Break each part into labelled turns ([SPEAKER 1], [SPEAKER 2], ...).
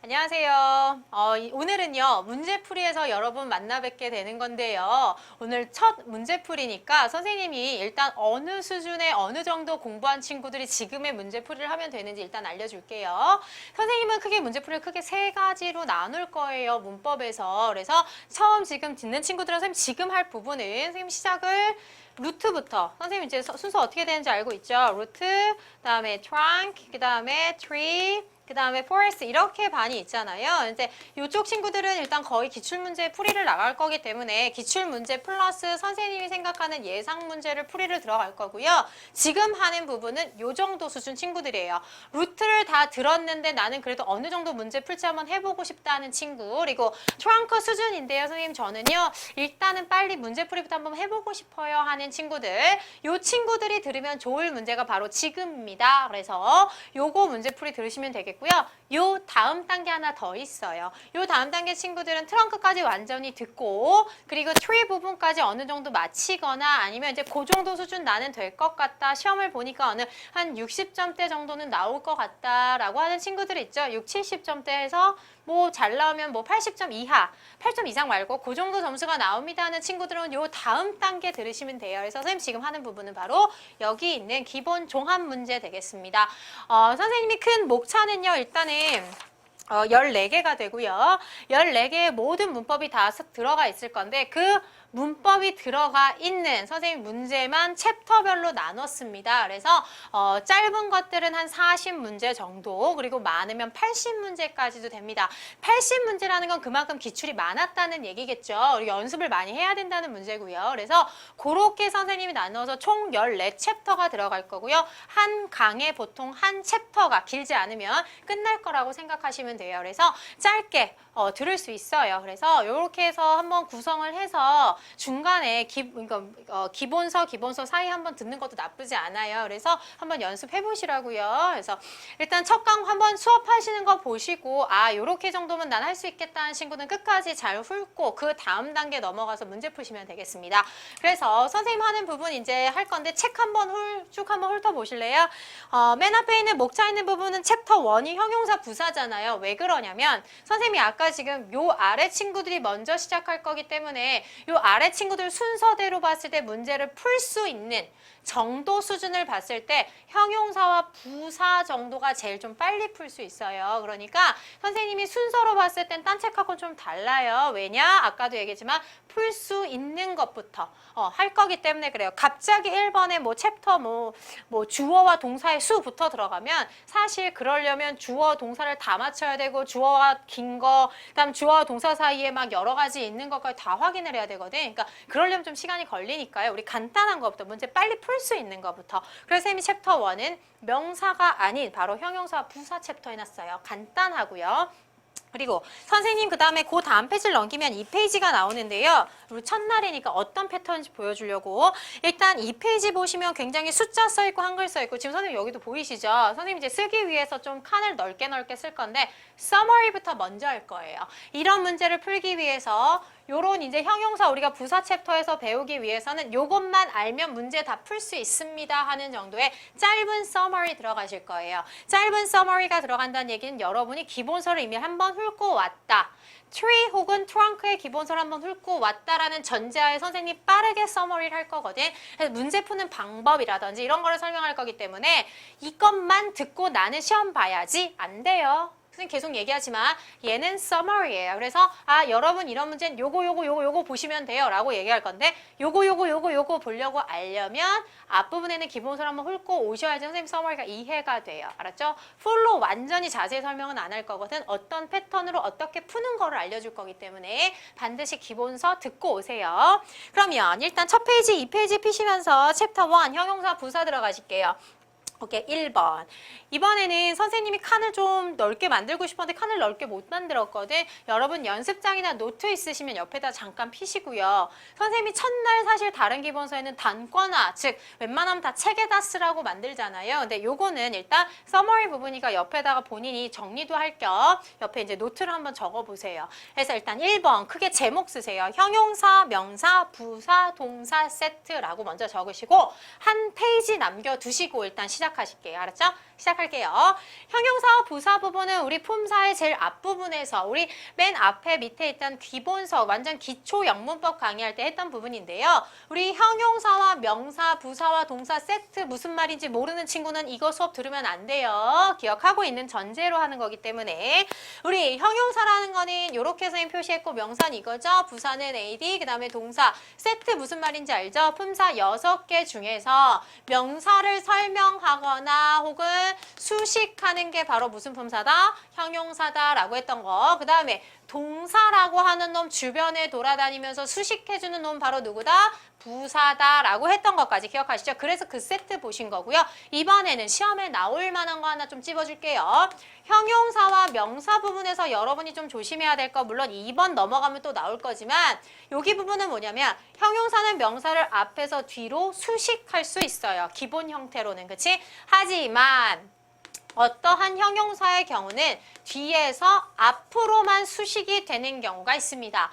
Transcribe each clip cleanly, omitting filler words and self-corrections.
[SPEAKER 1] 안녕하세요. 오늘은요, 문제풀이에서 여러분 만나 뵙게 되는 건데요. 오늘 첫 문제풀이니까 선생님이 일단 어느 수준의 어느 정도 공부한 친구들이 지금의 문제풀이를 하면 되는지 일단 알려줄게요. 선생님은 크게 문제풀이를 크게 세 가지로 나눌 거예요, 문법에서. 그래서 처음 지금 듣는 친구들은 선생님 지금 할 부분은 선생님 시작을 루트부터 선생님 이제 순서 어떻게 되는지 알고 있죠? 루트, 그다음에 trunk, 그다음에 tree, 그 다음에 forest 이렇게 반이 있잖아요. 이제 이쪽 친구들은 일단 거의 기출문제 풀이를 나갈 거기 때문에 기출문제 플러스 선생님이 생각하는 예상 문제를 풀이를 들어갈 거고요. 지금 하는 부분은 요 정도 수준 친구들이에요. 루트를 다 들었는데 나는 그래도 어느 정도 문제 풀지 한번 해보고 싶다는 친구. 그리고 트렁크 수준인데요. 선생님 저는요. 일단은 빨리 문제 풀이부터 한번 해보고 싶어요 하는 친구들. 요 친구들이 들으면 좋을 문제가 바로 지금입니다. 그래서 요거 문제 풀이 들으시면 되겠고요. 요 다음 단계 하나 더 있어요. 요 다음 단계 친구들은 트렁크까지 완전히 듣고 그리고 트리 부분까지 어느 정도 마치거나 아니면 이제 그 정도 수준 나는 될 것 같다. 시험을 보니까 어느 한 60점대 정도는 나올 것 같다라고 하는 친구들 있죠. 6, 70점대에서 뭐 잘 나오면 뭐 80점 이하, 8점 이상 말고 그 정도 점수가 나옵니다 하는 친구들은 요 다음 단계 들으시면 돼요. 그래서 선생님 지금 하는 부분은 바로 여기 있는 기본 종합 문제 되겠습니다. 선생님이 큰 목차는요. 일단은 14개가 되고요. 14개의 모든 문법이 다 들어가 있을 건데 그 문법이 들어가 있는 선생님 문제만 챕터별로 나눴습니다. 그래서 짧은 것들은 한 40문제 정도 그리고 많으면 80문제까지도 됩니다. 80문제라는 건 그만큼 기출이 많았다는 얘기겠죠. 그리고 연습을 많이 해야 된다는 문제고요. 그래서 그렇게 선생님이 나눠서 총 14챕터가 들어갈 거고요. 한 강에 보통 한 챕터가 길지 않으면 끝날 거라고 생각하시면 돼요. 그래서 짧게 들을 수 있어요. 그래서 이렇게 해서 한번 구성을 해서 중간에 기본서 사이 한번 듣는 것도 나쁘지 않아요. 그래서 한번 연습해 보시라고요. 그래서 일단 첫 강 한번 수업하시는 거 보시고 요렇게 정도면 난 할 수 있겠다 하는 친구는 끝까지 잘 훑고 그 다음 단계 넘어가서 문제 푸시면 되겠습니다. 그래서 선생님 하는 부분 이제 할 건데 책 한번 쭉 한번 훑어 보실래요? 맨 앞에 있는 목차 있는 부분은 챕터 1이 형용사 부사잖아요. 왜 그러냐면 선생님이 아까 지금 요 아래 친구들이 먼저 시작할 거기 때문에 요 아래 친구들 순서대로 봤을 때 문제를 풀 수 있는 정도 수준을 봤을 때 형용사와 부사 정도가 제일 좀 빨리 풀 수 있어요. 그러니까 선생님이 순서로 봤을 땐 딴 책하고는 좀 달라요. 왜냐? 아까도 얘기했지만 풀 수 있는 것부터 할 거기 때문에 그래요. 갑자기 1번에 뭐 챕터 뭐 주어와 동사의 수부터 들어가면 사실 그러려면 주어 동사를 다 맞춰야 되고 주어와 긴 거, 그다음 주어와 동사 사이에 막 여러 가지 있는 것까지 다 확인을 해야 되거든. 그러니까 그러려면 좀 시간이 걸리니까요. 우리 간단한 것부터 문제 빨리 풀 수 있는 것부터. 그래서 쌤이 챕터 1은 명사가 아닌 바로 형용사 부사 챕터 해놨어요. 간단하고요. 그리고 선생님 그 다음에 그 다음 페이지를 넘기면 이 페이지가 나오는데요. 우리 첫날이니까 어떤 패턴인지 보여주려고 일단 이 페이지 보시면 굉장히 숫자 써있고 한글 써있고 지금 선생님 여기도 보이시죠? 선생님 이제 쓰기 위해서 좀 칸을 넓게 쓸 건데 summary부터 먼저 할 거예요. 이런 문제를 풀기 위해서 요런 이제 형용사 우리가 부사 챕터에서 배우기 위해서는 요것만 알면 문제 다 풀 수 있습니다 하는 정도의 짧은 summary 들어가실 거예요. 짧은 summary가 들어간다는 얘기는 여러분이 기본서를 이미 한번 훑고 왔다. tree 혹은 trunk의 기본서를 한번 훑고 왔다라는 전제하에 선생님이 빠르게 summary를 할 거거든. 그래서 문제 푸는 방법이라든지 이런 거를 설명할 거기 때문에 이것만 듣고 나는 시험 봐야지 안 돼요. 선생님 계속 얘기하지만 얘는 summary예요. 그래서 여러분 이런 문제는 요거 보시면 돼요 라고 얘기할 건데 요거 보려고 알려면 앞부분에는 기본서를 한번 훑고 오셔야지 선생님 summary가 이해가 돼요. 알았죠? 풀로 완전히 자세히 설명은 안 할 거거든. 어떤 패턴으로 어떻게 푸는 거를 알려줄 거기 때문에 반드시 기본서 듣고 오세요. 그러면 일단 첫 페이지, 2페이지 피시면서 챕터 1 형용사 부사 들어가실게요. 오케이, 1번. 이번에는 선생님이 칸을 좀 넓게 만들고 싶었는데 칸을 넓게 못 만들었거든. 여러분 연습장이나 노트 있으시면 옆에다 잠깐 피시고요. 선생님이 첫날 사실 다른 기본서에는 단권화, 즉 웬만하면 다 책에다 쓰라고 만들잖아요. 근데 요거는 일단 서머리 부분이니까 옆에다가 본인이 정리도 할 겸 옆에 이제 노트를 한번 적어보세요. 그래서 일단 1번 크게 제목 쓰세요. 형용사, 명사, 부사, 동사 세트라고 먼저 적으시고 한 페이지 남겨두시고 일단 시작하실게요. 알았죠? 시작할게요. 형용사와 부사 부분은 우리 품사의 제일 앞부분에서 우리 맨 앞에 밑에 있던 기본서 완전 기초 영문법 강의할 때 했던 부분인데요. 우리 형용사와 명사, 부사와 동사 세트 무슨 말인지 모르는 친구는 이거 수업 들으면 안 돼요. 기억하고 있는 전제로 하는 거기 때문에 우리 형용사라는 거는 이렇게 선생님 표시했고 명사는 이거죠. 부사는 AD, 그 다음에 동사 세트 무슨 말인지 알죠? 품사 6개 중에서 명사를 설명하거나 혹은 수식하는 게 바로 무슨 품사다? 형용사다라고 했던 거. 그 다음에 동사라고 하는 놈 주변에 돌아다니면서 수식해주는 놈 바로 누구다? 부사다라고 했던 것까지 기억하시죠? 그래서 그 세트 보신 거고요. 이번에는 시험에 나올 만한 거 하나 좀 찝어줄게요. 형용사와 명사 부분에서 여러분이 좀 조심해야 될 거 물론 2번 넘어가면 또 나올 거지만 여기 부분은 뭐냐면 형용사는 명사를 앞에서 뒤로 수식할 수 있어요. 기본 형태로는. 그치? 하지만 어떠한 형용사의 경우는 뒤에서 앞으로만 수식이 되는 경우가 있습니다.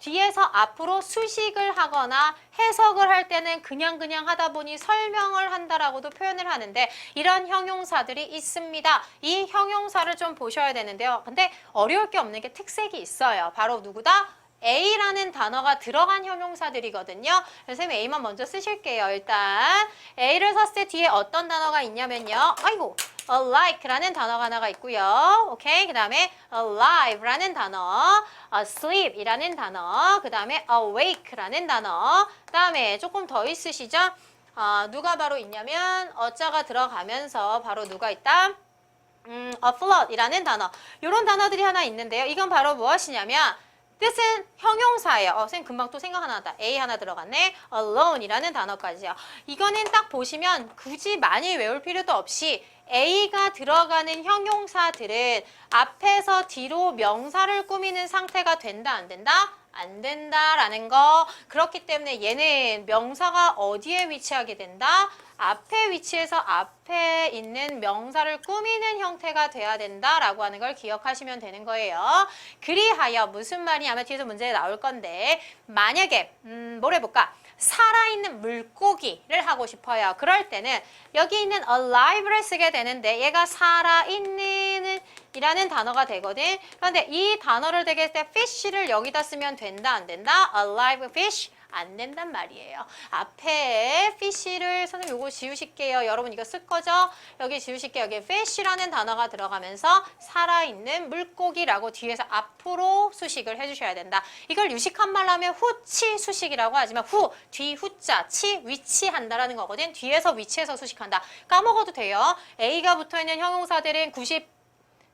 [SPEAKER 1] 뒤에서 앞으로 수식을 하거나 해석을 할 때는 그냥 하다 보니 설명을 한다라고도 표현을 하는데 이런 형용사들이 있습니다. 이 형용사를 좀 보셔야 되는데요. 근데 어려울 게 없는 게 특색이 있어요. 바로 누구다? A라는 단어가 들어간 형용사들이거든요. 선생님 A만 먼저 쓰실게요. 일단 A를 썼을 때 뒤에 어떤 단어가 있냐면요. 아이고, like라는 단어가 하나가 있고요. 오케이, 그 다음에 alive라는 단어, asleep이라는 단어, 그 다음에 awake라는 단어, 그 다음에 조금 더 있으시죠? 누가 바로 있냐면 어자가 들어가면서 바로 누가 있다? afloat이라는 단어. 이런 단어들이 하나 있는데요. 이건 바로 무엇이냐면 뜻은 형용사예요. 선생님 금방 또 생각 하나 났다. A 하나 들어갔네. alone이라는 단어까지요. 이거는 딱 보시면 굳이 많이 외울 필요도 없이 A가 들어가는 형용사들은 앞에서 뒤로 명사를 꾸미는 상태가 된다, 안 된다? 안 된다라는 거. 그렇기 때문에 얘는 명사가 어디에 위치하게 된다? 앞에 위치해서 앞에 있는 명사를 꾸미는 형태가 돼야 된다라고 하는 걸 기억하시면 되는 거예요. 그리하여 무슨 말이냐면 뒤에서 문제 나올 건데 만약에 뭘 해볼까? 살아있는 물고기를 하고 싶어요. 그럴 때는 여기 있는 alive를 쓰게 되는데 얘가 살아있는 이라는 단어가 되거든. 그런데 이 단어를 되게 때 fish를 여기다 쓰면 된다, 안 된다? alive fish? 안 된단 말이에요. 앞에 fish를 선생님 요거 지우실게요. 여러분 이거 쓸 거죠? 여기 지우실게요. 여기 fish라는 단어가 들어가면서 살아있는 물고기라고 뒤에서 앞으로 수식을 해주셔야 된다. 이걸 유식한 말로 하면 후치 수식이라고 하지만 뒤 후자, 치, 위치한다라는 거거든. 뒤에서 위치해서 수식한다. 까먹어도 돼요. A가 붙어있는 형용사들은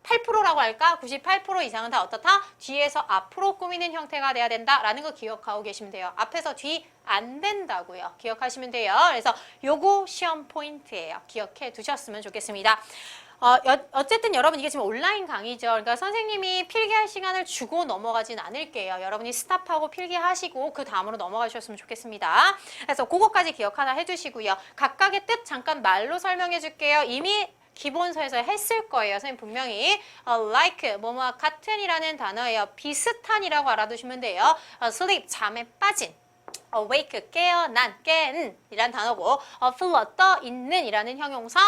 [SPEAKER 1] 8%라고 할까? 98% 이상은 다 어떻다? 뒤에서 앞으로 꾸미는 형태가 돼야 된다라는 거 기억하고 계시면 돼요. 앞에서 뒤 안 된다고요. 기억하시면 돼요. 그래서 요거 시험 포인트예요. 기억해 두셨으면 좋겠습니다. 어쨌든 여러분 이게 지금 온라인 강의죠. 그러니까 선생님이 필기할 시간을 주고 넘어가진 않을게요. 여러분이 스탑하고 필기하시고 그 다음으로 넘어가셨으면 좋겠습니다. 그래서 그거까지 기억 하나 해주시고요. 각각의 뜻 잠깐 말로 설명해 줄게요. 이미 기본서에서 했을 거예요. 선생님 분명히 like, 뭐뭐 같은이라는 단어예요. 비슷한이라고 알아두시면 돼요. sleep, 잠에 빠진. awake, 깨어난, 깬 이란 단어고 float, 떠 있는 이라는 형용사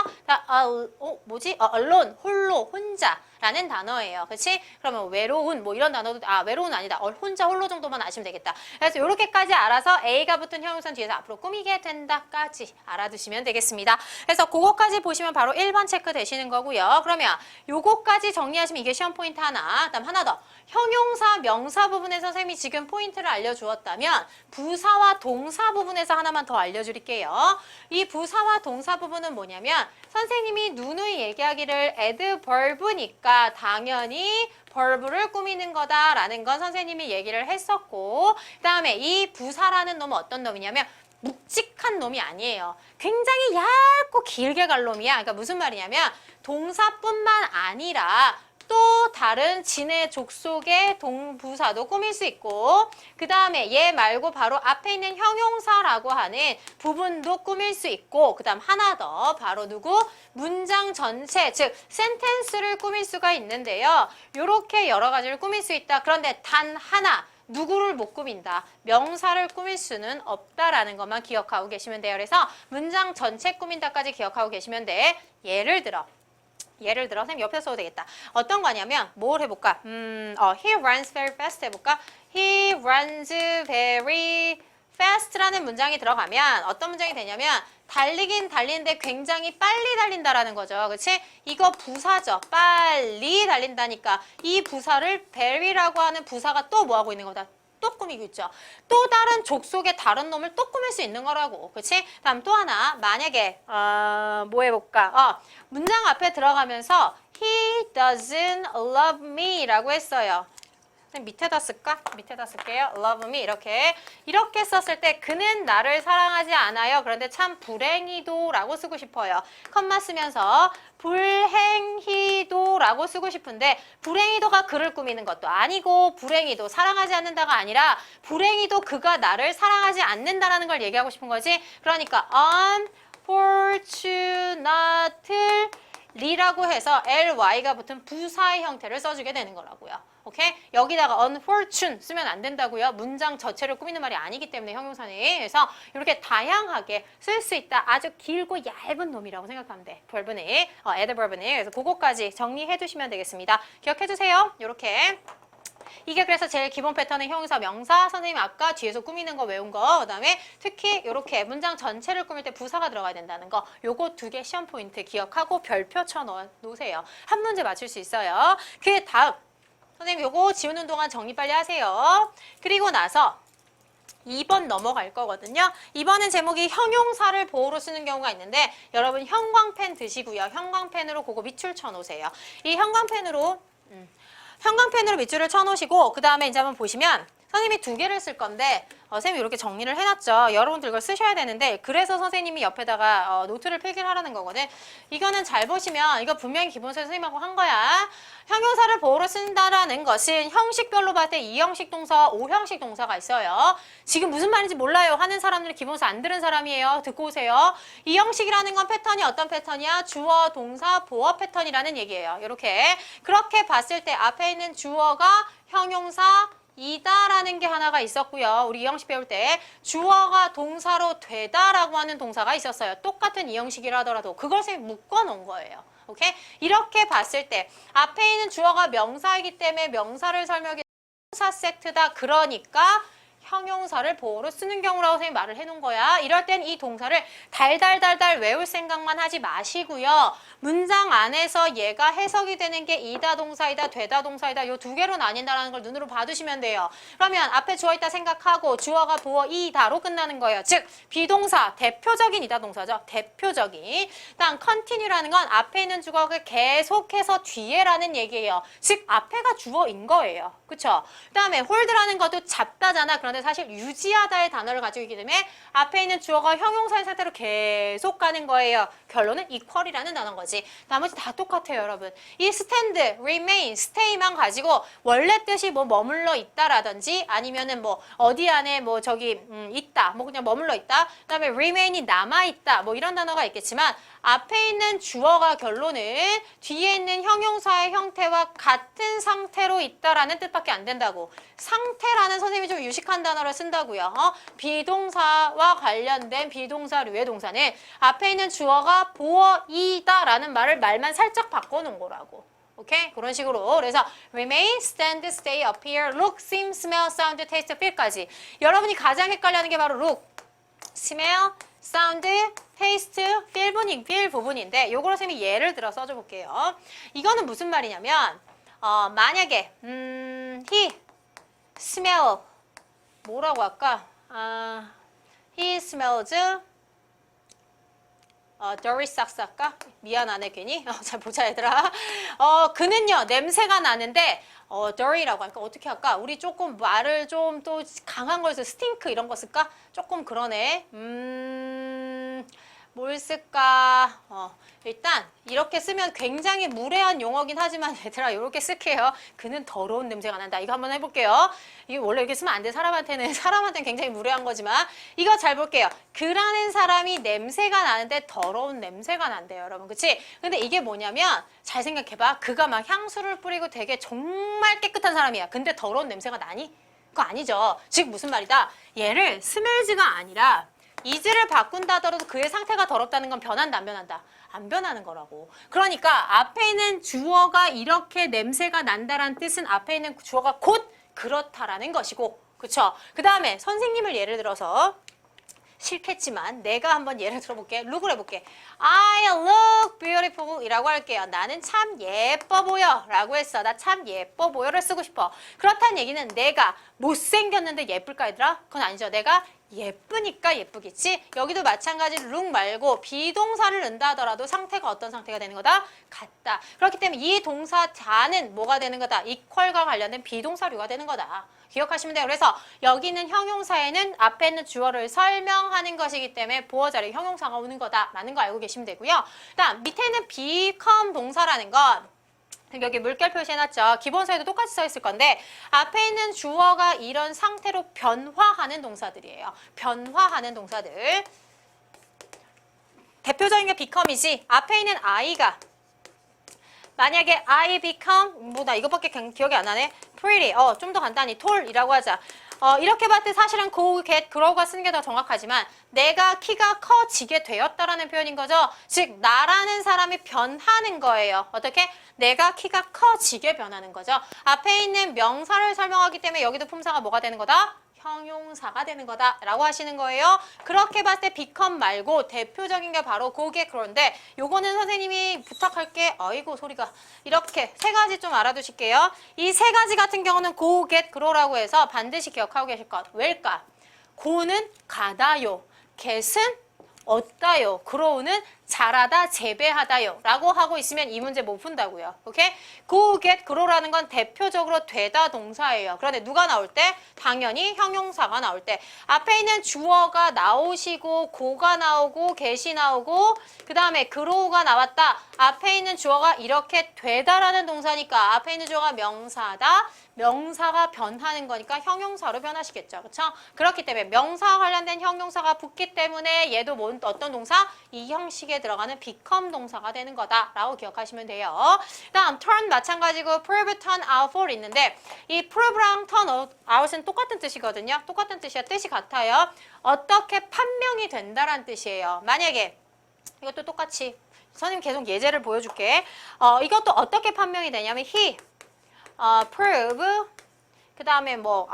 [SPEAKER 1] alone, 홀로, 혼자 라는 단어예요. 그렇지? 그러면 외로운 뭐 이런 단어도 외로운 아니다. 혼자 홀로 정도만 아시면 되겠다. 그래서 이렇게까지 알아서 A가 붙은 형용사는 뒤에서 앞으로 꾸미게 된다까지 알아두시면 되겠습니다. 그래서 그거까지 보시면 바로 1번 체크 되시는 거고요. 그러면 요거까지 정리하시면 이게 시험 포인트 하나. 그다음 하나 더. 형용사, 명사 부분에서 선생님이 지금 포인트를 알려주었다면 부사와 동사 부분에서 하나만 더 알려드릴게요. 이 부사와 동사 부분은 뭐냐면 선생님이 누누이 얘기하기를 adverb니까 당연히 verb를 꾸미는 거다라는 건 선생님이 얘기를 했었고 그 다음에 이 부사라는 놈은 어떤 놈이냐면 묵직한 놈이 아니에요. 굉장히 얇고 길게 갈 놈이야. 그러니까 무슨 말이냐면 동사뿐만 아니라 또 다른 진의 족속의 동부사도 꾸밀 수 있고 그 다음에 얘 말고 바로 앞에 있는 형용사라고 하는 부분도 꾸밀 수 있고 그 다음 하나 더 바로 누구? 문장 전체 즉 센텐스를 꾸밀 수가 있는데요. 이렇게 여러 가지를 꾸밀 수 있다. 그런데 단 하나 누구를 못 꾸민다. 명사를 꾸밀 수는 없다라는 것만 기억하고 계시면 돼요. 그래서 문장 전체 꾸민다까지 기억하고 계시면 돼. 예를 들어 선생님 옆에 써도 되겠다. 어떤 거냐면 뭘 해볼까? He runs very fast 해볼까? He runs very fast라는 문장이 들어가면 어떤 문장이 되냐면 달리긴 달리는데 굉장히 빨리 달린다라는 거죠. 그렇지? 이거 부사죠. 빨리 달린다니까 이 부사를 very라고 하는 부사가 또 뭐 하고 있는 거다? 또 꾸미고 있죠. 또 다른 족속의 다른 놈을 또 꾸밀 수 있는 거라고. 그렇지? 다음 또 하나. 만약에 뭐 해볼까? 문장 앞에 들어가면서 He doesn't love me 라고 했어요. 밑에다 쓸까? 밑에다 쓸게요. love me 이렇게 썼을 때 그는 나를 사랑하지 않아요. 그런데 참 불행히도 라고 쓰고 싶어요. 컴마 쓰면서 불행히도 라고 쓰고 싶은데 불행히도가 그를 꾸미는 것도 아니고 불행히도 사랑하지 않는다가 아니라 불행히도 그가 나를 사랑하지 않는다라는 걸 얘기하고 싶은 거지. 그러니까 unfortunately라고 해서 ly가 붙은 부사의 형태를 써주게 되는 거라고요. 오케이? 여기다가 unfortunate 쓰면 안 된다고요. 문장 전체를 꾸미는 말이 아니기 때문에 형용사는. 그래서 이렇게 다양하게 쓸 수 있다. 아주 길고 얇은 놈이라고 생각하면 돼. verb는, adverb는. 그래서 그거까지 정리해 두시면 되겠습니다. 기억해 주세요. 이렇게. 이게 그래서 제일 기본 패턴은 형용사, 명사. 선생님이 아까 뒤에서 꾸미는 거 외운 거. 그다음에 특히 이렇게 문장 전체를 꾸밀 때 부사가 들어가야 된다는 거. 요거 2개 시험 포인트 기억하고 별표 쳐 놓으세요. 한 문제 맞출 수 있어요. 그 다음 선생님 요거 지우는 동안 정리 빨리 하세요. 그리고 나서 2번 넘어갈 거거든요. 2번은 제목이 형용사를 보호로 쓰는 경우가 있는데 여러분 형광펜 드시고요. 형광펜으로 그거 밑줄 쳐놓으세요. 이 형광펜으로 밑줄을 쳐놓으시고 그 다음에 이제 한번 보시면 선생님이 2개를 쓸 건데 선생님이 이렇게 정리를 해놨죠. 여러분들 이걸 쓰셔야 되는데 그래서 선생님이 옆에다가 노트를 필기를 하라는 거거든. 이거는 잘 보시면 이거 분명히 기본서 선생님하고 한 거야. 형용사를 보호로 쓴다라는 것은 형식별로 봤을 때 2형식 동사, 5형식 동사가 있어요. 지금 무슨 말인지 몰라요 하는 사람들은 기본서 안 들은 사람이에요. 듣고 오세요. 2형식이라는 건 패턴이 어떤 패턴이야? 주어, 동사, 보어 패턴이라는 얘기예요. 이렇게 그렇게 봤을 때 앞에 있는 주어가 형용사 이다라는 게 하나가 있었고요. 우리 이형식 배울 때 주어가 동사로 되다라고 하는 동사가 있었어요. 똑같은 이형식이라 하더라도 그걸 묶어 놓은 거예요. 오케이? 이렇게 봤을 때 앞에 있는 주어가 명사이기 때문에 명사를 설명해 형용사 세트다. 그러니까 형용사를 보호로 쓰는 경우라고 선생님이 말을 해놓은 거야. 이럴 땐 이 동사를 달달달달 외울 생각만 하지 마시고요. 문장 안에서 얘가 해석이 되는 게 이다 동사이다, 되다 동사이다 요 2개로 나뉜다는 걸 눈으로 봐두시면 돼요. 그러면 앞에 주어있다 생각하고 주어가 보어 이다로 끝나는 거예요. 즉 비동사, 대표적인 이다 동사죠. 대표적인. 다음 continue라는 건 앞에 있는 주어가 계속해서 뒤에라는 얘기예요. 즉 앞에가 주어인 거예요. 그쵸? 그 다음에 hold라는 것도 잡다잖아. 그런데 사실 유지하다의 단어를 가지고 있기 때문에 앞에 있는 주어가 형용사의 상태로 계속 가는 거예요. 결론은 equal이라는 단어인 거지. 나머지 다 똑같아요, 여러분. 이 stand, remain, stay만 가지고 원래 뜻이 뭐 머물러 있다라든지 아니면은 뭐 어디 안에 뭐 저기 있다, 뭐 그냥 머물러 있다. 그다음에 remain이 남아 있다, 뭐 이런 단어가 있겠지만 앞에 있는 주어가 결론은 뒤에 있는 형용사의 형태와 같은 상태로 있다라는 뜻밖에 안 된다고. 상태라는 선생님이 좀 유식한 단어를 쓴다고요. 비동사와 관련된 비동사류의 동사는 앞에 있는 주어가 보어이다라는 말만 살짝 바꿔놓은 거라고. 오케이? 그런 식으로. 그래서 remain, stand, stay, appear, look, seem, smell, sound, taste, feel까지. 여러분이 가장 헷갈려하는 게 바로 look, smell, sound, taste, feel 부분인데 요거를 선생님이 예를 들어 써줘 볼게요. 이거는 무슨 말이냐면 만약에 he smell 뭐라고 할까? he smells dirty socks 할까? 미안하네 괜히. 잘 보자 얘들아. 그는요 냄새가 나는데 dirty라고 할까? 어떻게 할까? 우리 조금 말을 좀 또 강한 걸 해서 스팅크 이런 거 쓸까? 조금 그러네. 뭘 쓸까? 일단 이렇게 쓰면 굉장히 무례한 용어긴 하지만 얘들아 이렇게 쓸게요. 그는 더러운 냄새가 난다. 이거 한번 해볼게요. 이게 원래 이렇게 쓰면 안 돼. 사람한테는 굉장히 무례한 거지만 이거 잘 볼게요. 그라는 사람이 냄새가 나는데 더러운 냄새가 난대요, 여러분. 그치? 근데 이게 뭐냐면 잘 생각해봐. 그가 막 향수를 뿌리고 되게 정말 깨끗한 사람이야. 근데 더러운 냄새가 나니? 그거 아니죠. 즉 무슨 말이다. 얘를 smells,가 아니라 is를 바꾼다 하더라도 그의 상태가 더럽다는 건 변한다 안 변한다? 안 변하는 거라고. 그러니까 앞에 있는 주어가 이렇게 냄새가 난다라는 뜻은 앞에 있는 주어가 곧 그렇다라는 것이고, 그쵸? 그 다음에 선생님을 예를 들어서 싫겠지만 내가 한번 예를 들어볼게. 룩을 해볼게. I look beautiful 이라고 할게요. 나는 참 예뻐 보여 라고 했어. 나 참 예뻐 보여를 쓰고 싶어. 그렇다는 얘기는 내가 못생겼는데 예쁠까 얘들아? 그건 아니죠. 내가 예쁘니까 예쁘겠지. 여기도 마찬가지로 look 말고 비동사를 넣는다 하더라도 상태가 어떤 상태가 되는 거다? 같다. 그렇기 때문에 이 동사 자는 뭐가 되는 거다? equal과 관련된 비동사류가 되는 거다. 기억하시면 돼요. 그래서 여기 있는 형용사에는 앞에 있는 주어를 설명하는 것이기 때문에 보어 자리에 형용사가 오는 거다라는 거 알고 계시면 되고요. 다음 밑에는 become 동사라는 건 여기 물결 표시해놨죠. 기본서에도 똑같이 써 있을 건데 앞에 있는 주어가 이런 상태로 변화하는 동사들이에요. 변화하는 동사들. 대표적인 게 become이지. 앞에 있는 I가 만약에 I become 뭐 나 이것밖에 기억이 안 나네. pretty. 좀 더 간단히 tall이라고 하자. 이렇게 봤을 때 사실은 go, get, grow가 쓰는 게 더 정확하지만 내가 키가 커지게 되었다라는 표현인 거죠. 즉 나라는 사람이 변하는 거예요. 어떻게? 내가 키가 커지게 변하는 거죠. 앞에 있는 명사를 설명하기 때문에 여기도 품사가 뭐가 되는 거다? 형용사가 되는 거다라고 하시는 거예요. 그렇게 봤을 때 become 말고 대표적인 게 바로 고게 그런데 요거는 선생님이 부탁할게. 아이고 소리가. 이렇게 세 가지 좀 알아두실게요. 이 세 가지 같은 경우는 go, get, grow라고 해서 반드시 기억하고 계실 것. 왜일까? go는 가다요. get은 얻다요. grow는 자라다, 재배하다요 라고 하고 있으면 이 문제 못 푼다고요. 오케이? go, get, grow라는 건 대표적으로 되다 동사예요. 그런데 누가 나올 때? 당연히 형용사가 나올 때. 앞에 있는 주어가 나오시고 go가 나오고 get이 나오고 그 다음에 grow가 나왔다. 앞에 있는 주어가 이렇게 되다라는 동사니까 앞에 있는 주어가 명사다. 명사가 변하는 거니까 형용사로 변하시겠죠. 그렇죠? 그렇기 때문에 명사와 관련된 형용사가 붙기 때문에 얘도 어떤 동사? 이 형식에 들어가는 become 동사가 되는 거다라고 기억하시면 돼요. 다음 turn 마찬가지고 prove, turn out for 있는데 이 prove랑 turn out은 똑같은 뜻이거든요. 똑같은 뜻이야. 뜻이 같아요. 어떻게 판명이 된다라는 뜻이에요. 만약에 이것도 똑같이 선생님 계속 예제를 보여줄게. 이것도 어떻게 판명이 되냐면 he prove 그 다음에 뭐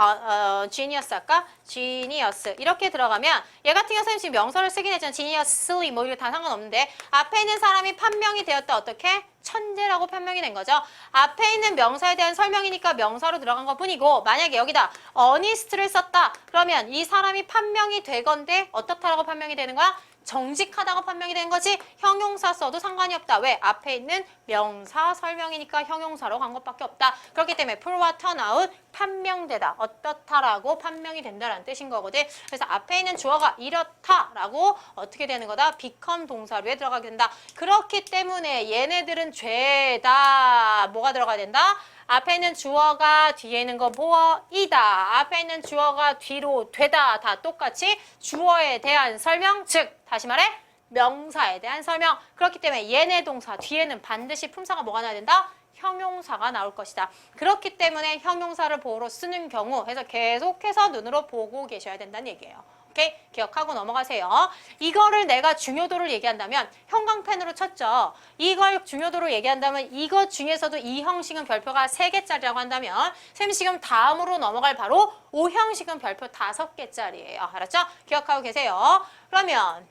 [SPEAKER 1] genius 할까? genius 이렇게 들어가면 얘 같은 경우 선생님 지금 명사를 쓰긴 했지만 geniusly 뭐 이거 다 상관없는데 앞에 있는 사람이 판명이 되었다. 어떻게? 천재라고 판명이 된 거죠. 앞에 있는 명사에 대한 설명이니까 명사로 들어간 것 뿐이고 만약에 여기다 honest를 썼다. 그러면 이 사람이 판명이 되건데 어떻다라고 판명이 되는 거야? 정직하다고 판명이 된 거지 형용사 써도 상관이 없다. 왜? 앞에 있는 명사 설명이니까 형용사로 간 것밖에 없다. 그렇기 때문에 prove와 turn out 판명되다. 어떻다라고 판명이 된다라는 뜻인 거거든. 그래서 앞에 있는 주어가 이렇다라고 어떻게 되는 거다? become 동사류에 들어가게 된다. 그렇기 때문에 얘네들은 죄다 뭐가 들어가야 된다? 앞에 있는 주어가 뒤에 있는 거 보어이다. 앞에 있는 주어가 뒤로 되다. 다 똑같이 주어에 대한 설명, 즉 다시 말해 명사에 대한 설명. 그렇기 때문에 얘네 동사 뒤에는 반드시 품사가 뭐가 나야 된다? 형용사가 나올 것이다. 그렇기 때문에 형용사를 보어로 쓰는 경우 해서 계속해서 눈으로 보고 계셔야 된다는 얘기예요. 오케이? 기억하고 넘어가세요. 이거를 내가 중요도를 얘기한다면 형광펜으로 쳤죠. 이걸 중요도로 얘기한다면 이것 중에서도 이 형식은 별표가 3개짜리라고 한다면 쌤 지금 다음으로 넘어갈 바로 5형식은 별표 5개짜리예요. 알았죠? 기억하고 계세요. 그러면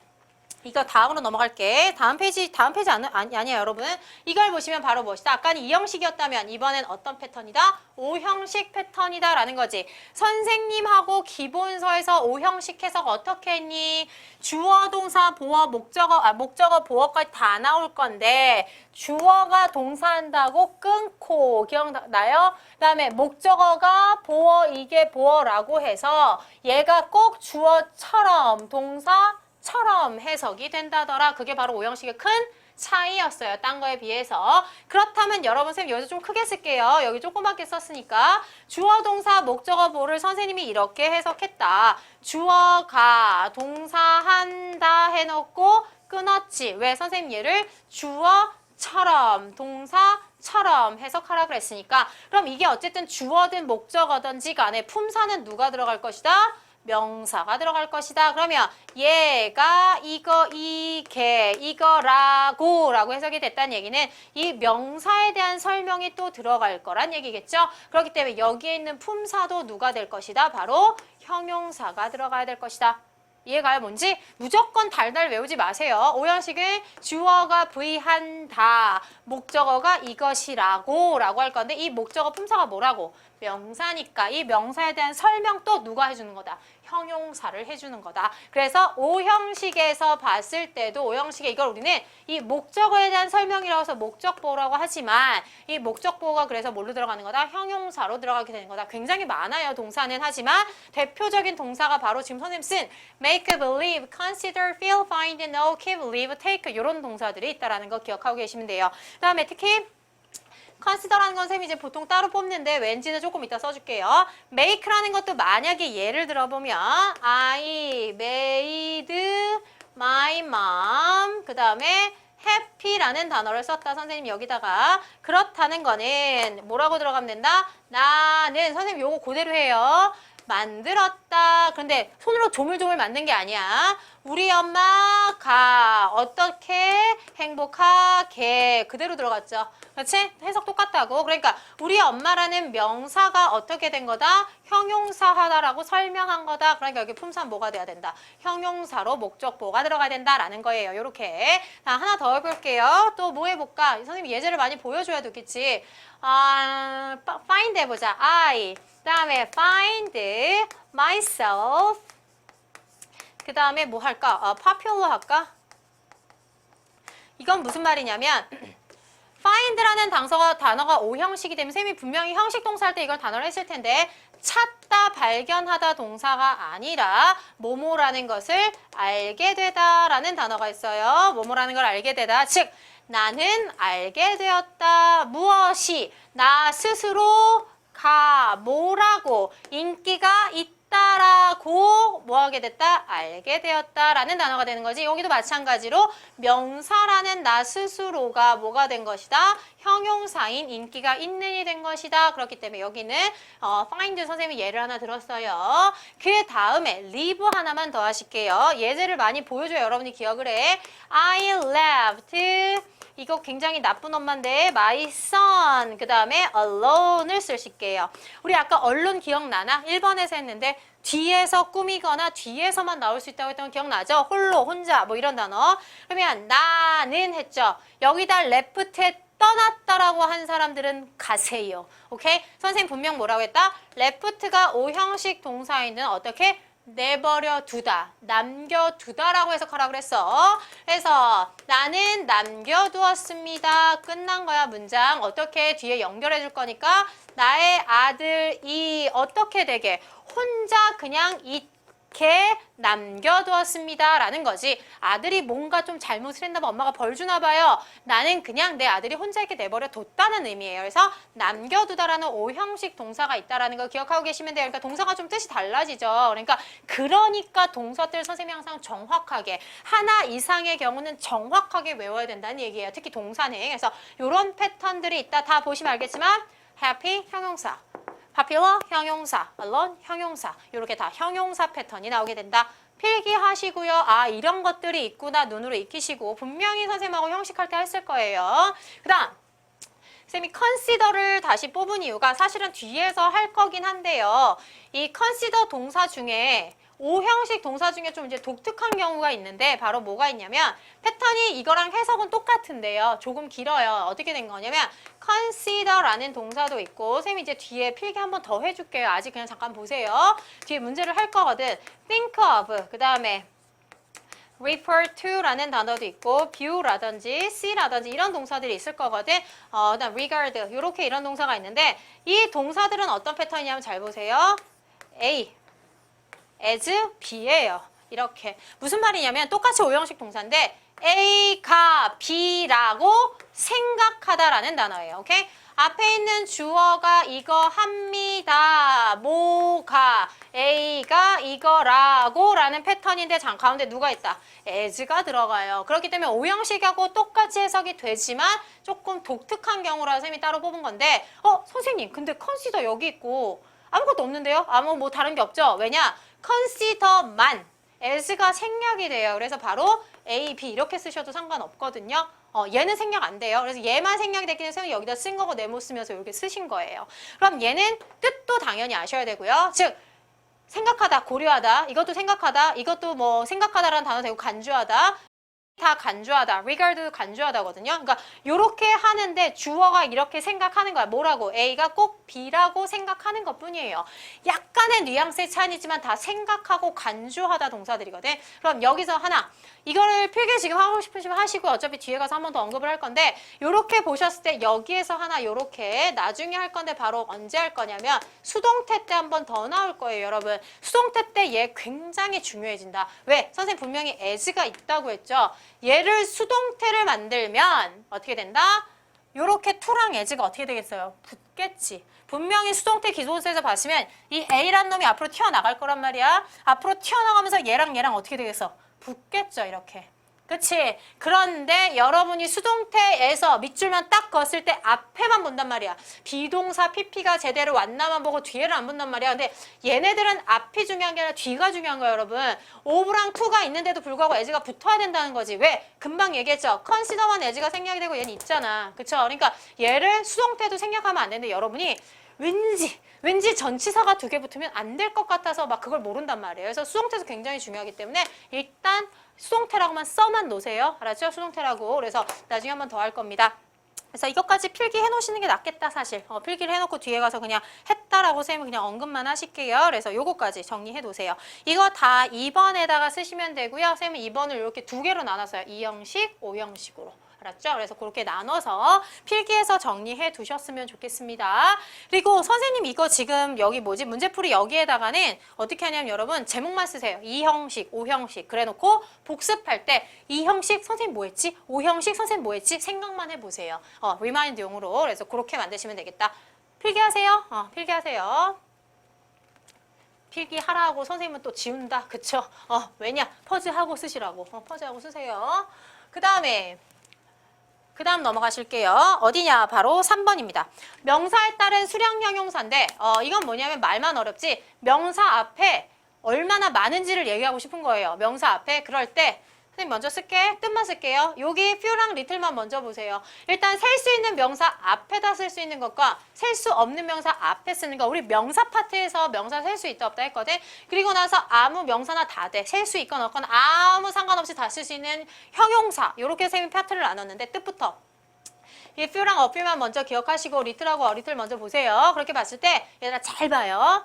[SPEAKER 1] 이거 다음으로 넘어갈게. 다음 페이지 아니에요, 여러분. 이걸 보시면 바로 무엇이다? 아까는 2형식이었다면 이번엔 어떤 패턴이다? 5형식 패턴이다 라는 거지. 선생님하고 기본서에서 5형식 해석 어떻게 했니? 주어, 동사, 보어, 목적어, 보어까지 다 나올 건데 주어가 동사한다고 끊고 기억나요? 그 다음에 목적어가 보어, 이게 보어라고 해서 얘가 꼭 주어처럼 동사처럼 해석이 된다더라. 그게 바로 5형식의 큰 차이였어요. 딴 거에 비해서. 그렇다면 여러분 선생님 여기서 좀 크게 쓸게요. 여기 조그맣게 썼으니까 주어, 동사, 목적어, 보어를 선생님이 이렇게 해석했다. 주어가 동사한다 해놓고 끊었지. 왜? 선생님 얘를 주어처럼 동사 처럼 해석하라 그랬으니까 그럼 이게 어쨌든 주어든 목적어든지 간에 품사는 누가 들어갈 것이다? 명사가 들어갈 것이다. 그러면 얘가 이거 이게 이거라고 라고 해석이 됐다는 얘기는 이 명사에 대한 설명이 또 들어갈 거란 얘기겠죠. 그렇기 때문에 여기에 있는 품사도 누가 될 것이다? 바로 형용사가 들어가야 될 것이다. 이해가요? 뭔지? 무조건 달달 외우지 마세요. 오형식은 주어가 부의한다. 목적어가 이것이라고 라고 할 건데 이 목적어 품사가 뭐라고? 명사니까 이 명사에 대한 설명 또 누가 해주는 거다? 형용사를 해주는 거다. 그래서 오형식에서 봤을 때도 오형식에 이걸 우리는 이 목적어에 대한 설명이라고 해서 목적보호라고 하지만 이 목적보호가 그래서 뭘로 들어가는 거다? 형용사로 들어가게 되는 거다. 굉장히 많아요. 동사는 하지만 대표적인 동사가 바로 지금 선생님 쓴 make, believe, consider, feel, find, know, keep, live, take 이런 동사들이 있다는 거 기억하고 계시면 돼요. 그 다음에 특히 consider라는 건 쌤이 이제 보통 따로 뽑는데 왠지는 조금 이따 써줄게요. make라는 것도 만약에 예를 들어보면 I made my mom 그 다음에 happy라는 단어를 썼다. 선생님 여기다가 그렇다는 거는 뭐라고 들어가면 된다? 나는 선생님 요거 그대로 해요. 만들었다. 그런데 손으로 조물조물 만든 게 아니야. 우리 엄마가 어떻게 행복하게 그대로 들어갔죠. 그렇지? 해석 똑같다고. 그러니까 우리 엄마라는 명사가 어떻게 된 거다? 형용사하다라고 설명한 거다. 그러니까 여기 품사는 뭐가 돼야 된다? 형용사로 목적보가 들어가야 된다라는 거예요. 요렇게. 자, 하나 더 해볼게요. 또 뭐 해볼까? 선생님 예제를 많이 보여줘야 되겠지. find 해보자. I. 그 다음에 find myself. 그 다음에 뭐 할까? popular 할까? 이건 무슨 말이냐면 find라는 단어가 오형식이 되면 쌤이 분명히 형식 동사 할 때 이걸 단어를 했을 텐데 찾다, 발견하다 동사가 아니라 뭐뭐라는 것을 알게 되다라는 단어가 있어요. 뭐뭐라는 걸 알게 되다. 즉 나는 알게 되었다. 무엇이 나 스스로가 뭐라고 인기가 있다라고 뭐하게 됐다? 알게 되었다라는 단어가 되는 거지. 여기도 마찬가지로 명사라는 나 스스로가 뭐가 된 것이다? 형용사인 인기가 있는이 된 것이다. 그렇기 때문에 여기는 find 선생님이 예를 하나 들었어요. 그 다음에 live 하나만 더 하실게요. 예제를 많이 보여줘야 여러분이 기억을 해. I left 이거 굉장히 나쁜 엄마인데 my son 그 다음에 alone을 쓰실게요. 우리 아까 언론 기억나나? 1번에서 했는데 뒤에서 꾸미거나 뒤에서만 나올 수 있다고 했던 거 기억나죠? 홀로, 혼자 뭐 이런 단어. 그러면 나는 했죠. 여기다 left에 떠났다라고 한 사람들은 가세요. 오케이? 선생님 분명 뭐라고 했다? left가 오형식 동사에는 어떻게? 내버려 두다, 남겨두다라고 해석하라고 그랬어. 그래서 나는 남겨두었습니다. 끝난 거야 문장. 어떻게 뒤에 연결해 줄 거니까 나의 아들이 어떻게 되게 혼자 그냥 있게 남겨두었습니다 라는 거지. 아들이 뭔가 좀 잘못을 했나 봐. 엄마가 벌 주나 봐요. 나는 그냥 내 아들이 혼자 있게 내버려 뒀다는 의미예요. 그래서 남겨두다라는 오형식 동사가 있다라는 거 기억하고 계시면 돼요. 그러니까 동사가 좀 뜻이 달라지죠. 그러니까 동사들 선생님이 항상 정확하게 하나 이상의 경우는 정확하게 외워야 된다는 얘기예요. 특히 동사는. 그래서 이런 패턴들이 있다. 다 보시면 알겠지만 happy 형용사, popular 형용사, alone 형용사 이렇게 다 형용사 패턴이 나오게 된다. 필기하시고요. 아 이런 것들이 있구나 눈으로 익히시고 분명히 선생님하고 형식할 때 했을 거예요. 그 다음 쌤이 consider를 다시 뽑은 이유가 사실은 뒤에서 할 거긴 한데요. 이 consider 동사 중에 오형식 동사 중에 좀 이제 독특한 경우가 있는데 바로 뭐가 있냐면 패턴이 이거랑 해석은 똑같은데요. 조금 길어요. 어떻게 된 거냐면 consider라는 동사도 있고 쌤이 이제 뒤에 필기 한번 더 해줄게요. 아직 그냥 잠깐 보세요. 뒤에 문제를 할 거거든. think of 그 다음에 refer to라는 단어도 있고 view라든지 see라든지 이런 동사들이 있을 거거든. 그다음 regard 이렇게 이런 동사가 있는데 이 동사들은 어떤 패턴이냐면 잘 보세요. A as B예요. 이렇게. 무슨 말이냐면 똑같이 오형식 동사인데 A가 B라고 생각하다라는 단어예요. 오케이? 앞에 있는 주어가 이거 합니다. 뭐가 A가 이거라고 라는 패턴인데 가운데 누가 있다? as가 들어가요. 그렇기 때문에 오형식하고 똑같이 해석이 되지만 조금 독특한 경우라 쌤이 따로 뽑은 건데 선생님 근데 consider 여기 있고 아무것도 없는데요? 아무 뭐 다른 게 없죠? 왜냐? consider만 as가 생략이 돼요. 그래서 바로 A, B 이렇게 쓰셔도 상관없거든요. 얘는 생략 안 돼요. 그래서 얘만 생략이 됐기 때문에 쌤이 여기다 쓴 거고 네모 쓰면서 이렇게 쓰신 거예요. 그럼 얘는 뜻도 당연히 아셔야 되고요. 즉 생각하다, 고려하다, 이것도 생각하다, 이것도 뭐 생각하다라는 단어 되고 간주하다. 다 간주하다, regard도 간주하다거든요. 그러니까 이렇게 하는데 주어가 이렇게 생각하는 거야. 뭐라고? A가 꼭 B라고 생각하는 것뿐이에요. 약간의 뉘앙스의 차이지만 다 생각하고 간주하다 동사들이거든. 그럼 여기서 하나, 이거를 필기 지금 하고 싶으시면 하시고 어차피 뒤에 가서 한 번 더 언급을 할 건데 이렇게 보셨을 때 여기에서 하나 이렇게 나중에 할 건데 바로 언제 할 거냐면 수동태 때 한 번 더 나올 거예요, 여러분. 수동태 때 얘 굉장히 중요해진다. 왜? 선생님 분명히 as가 있다고 했죠. 얘를 수동태를 만들면 어떻게 된다? 요렇게 to랑 as가 어떻게 되겠어요? 붙겠지. 분명히 수동태 기본서에서 봤으면 이 A란 놈이 앞으로 튀어나갈 거란 말이야. 앞으로 튀어나가면서 얘랑 어떻게 되겠어? 붙겠죠, 이렇게. 그치? 그런데 여러분이 수동태에서 밑줄만 딱 그었을 때 앞에만 본단 말이야. 비동사 PP가 제대로 왔나만 보고 뒤에를 안 본단 말이야. 근데 얘네들은 앞이 중요한 게 아니라 뒤가 중요한 거야, 여러분. 오브랑 투가 있는데도 불구하고 as가 붙어야 된다는 거지. 왜? 금방 얘기했죠. consider만 as가 생략이 되고 얘는 있잖아. 그쵸? 그러니까 얘를 수동태도 생략하면 안 되는데 여러분이 왠지 전치사가 두 개 붙으면 안 될 것 같아서 막 그걸 모른단 말이에요. 그래서 수동태도 굉장히 중요하기 때문에 일단 수동태라고만 써만 놓으세요. 알았죠? 수동태라고. 그래서 나중에 한 번 더 할 겁니다. 그래서 이것까지 필기해 놓으시는 게 낫겠다, 사실. 필기를 해놓고 뒤에 가서 그냥 했다라고 쌤은 그냥 언급만 하실게요. 그래서 요거까지 정리해 놓으세요. 이거 다 2번에다가 쓰시면 되고요. 쌤은 2번을 이렇게 두 개로 나눴어요. 2형식, 5형식으로. 알았죠? 그래서 그렇게 나눠서 필기해서 정리해 두셨으면 좋겠습니다. 그리고 선생님 이거 지금 여기 뭐지? 문제풀이 여기에다가는 어떻게 하냐면 여러분 제목만 쓰세요. 2형식, 5형식 그래 놓고 복습할 때 2형식 선생님 뭐 했지? 5형식 선생님 뭐 했지? 생각만 해보세요. 리마인드용으로. 그래서 그렇게 만드시면 되겠다. 필기하세요. 필기하세요. 필기하라고 선생님은 또 지운다. 그쵸? 왜냐? 퍼즈하고 쓰시라고. 퍼즈하고 쓰세요. 그 다음 넘어가실게요. 어디냐? 바로 3번입니다. 명사에 따른 수량 형용사인데 이건 뭐냐면 말만 어렵지 명사 앞에 얼마나 많은지를 얘기하고 싶은 거예요. 명사 앞에 그럴 때 선생님 먼저 쓸게. 뜻만 쓸게요. 여기 few랑 little만 먼저 보세요. 일단 셀 수 있는 명사 앞에다 쓸 수 있는 것과 셀 수 없는 명사 앞에 쓰는 거 우리 명사 파트에서 명사 셀 수 있다 없다 했거든. 그리고 나서 아무 명사나 다 돼. 셀 수 있건 없건 아무 상관없이 다 쓸 수 있는 형용사 이렇게 쌤이 파트를 나눴는데 뜻부터 이 few랑 a few만 먼저 기억하시고 little하고 a little 먼저 보세요. 그렇게 봤을 때 얘들아 잘 봐요.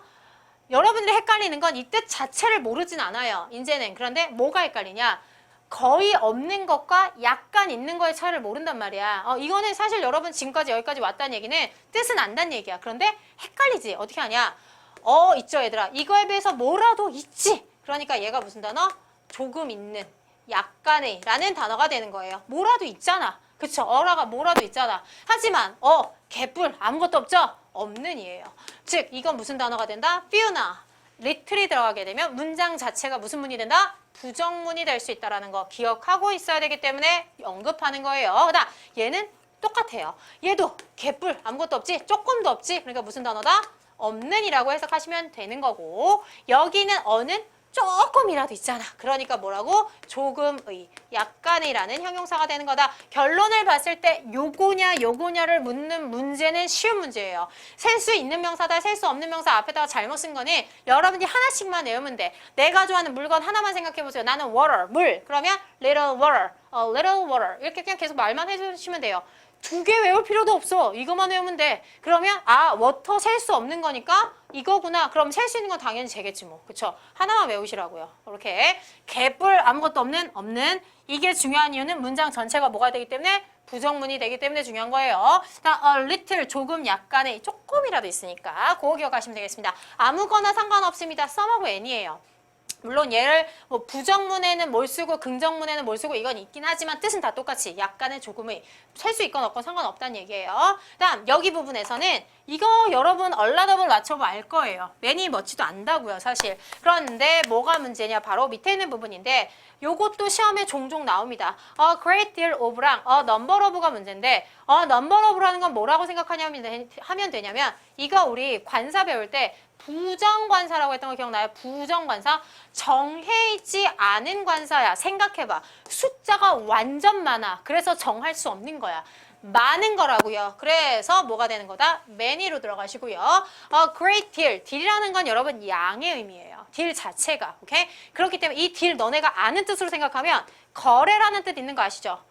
[SPEAKER 1] 여러분들이 헷갈리는 건 이 뜻 자체를 모르진 않아요. 이제는. 그런데 뭐가 헷갈리냐? 거의 없는 것과 약간 있는 거의 차이를 모른단 말이야. 이거는 사실 여러분 지금까지 여기까지 왔다는 얘기는 뜻은 안다는 얘기야. 그런데 헷갈리지. 어떻게 하냐? 있죠 얘들아. 이거에 비해서 뭐라도 있지. 그러니까 얘가 무슨 단어? 조금 있는, 약간의 라는 단어가 되는 거예요. 뭐라도 있잖아. 그쵸? 어라가 뭐라도 있잖아. 하지만 개뿔 아무것도 없죠? 없는 이에요. 즉 이건 무슨 단어가 된다? few나 little이 들어가게 되면 문장 자체가 무슨 문이 된다? 부정문이 될 수 있다는 거 기억하고 있어야 되기 때문에 언급하는 거예요. 그다음 얘는 똑같아요. 얘도 개뿔 아무것도 없지? 조금도 없지? 그러니까 무슨 단어다? 없는이라고 해석하시면 되는 거고 여기는 어는 조금이라도 있잖아. 그러니까 뭐라고? 조금의, 약간의라는 형용사가 되는 거다. 결론을 봤을 때 요거냐를 묻는 문제는 쉬운 문제예요. 셀 수 있는 명사다, 셀 수 없는 명사 앞에다가 잘못 쓴 거는 여러분이 하나씩만 외우면 돼. 내가 좋아하는 물건 하나만 생각해보세요. 나는 water, 물. 그러면 little water, little water. 이렇게 그냥 계속 말만 해주시면 돼요. 두 개 외울 필요도 없어. 이것만 외우면 돼. 그러면 워터 셀 수 없는 거니까 이거구나. 그럼 셀 수 있는 건 당연히 쟤겠지 뭐. 그쵸? 하나만 외우시라고요. 이렇게 개뿔 아무것도 없는 이게 중요한 이유는 문장 전체가 뭐가 되기 때문에 부정문이 되기 때문에 중요한 거예요. a little 조금 약간의 조금이라도 있으니까 그거 기억하시면 되겠습니다. 아무거나 상관없습니다. some하고 any예요. 물론 얘를 뭐 부정문에는 뭘 쓰고 긍정문에는 뭘 쓰고 이건 있긴 하지만 뜻은 다 똑같이 약간의 조금의 셀 수 있건 없건 상관없다는 얘기예요. 다음 여기 부분에서는 이거 여러분 얼라더블 맞춰보면 알 거예요. 매니 멋지도 안다고요 사실. 그런데 뭐가 문제냐 바로 밑에 있는 부분인데 요것도 시험에 종종 나옵니다. great deal of랑 number of가 문제인데 number of라는 건 뭐라고 하면 되냐면 이거 우리 관사 배울 때 부정관사라고 했던 거 기억나요? 부정관사. 정해있지 않은 관사야. 생각해봐. 숫자가 완전 많아. 그래서 정할 수 없는 거야. 많은 거라고요. 그래서 뭐가 되는 거다? many로 들어가시고요. great deal. deal이라는 건 여러분 양의 의미예요. deal 자체가. 오케이? 그렇기 때문에 이 deal 너네가 아는 뜻으로 생각하면 거래라는 뜻 있는 거 아시죠?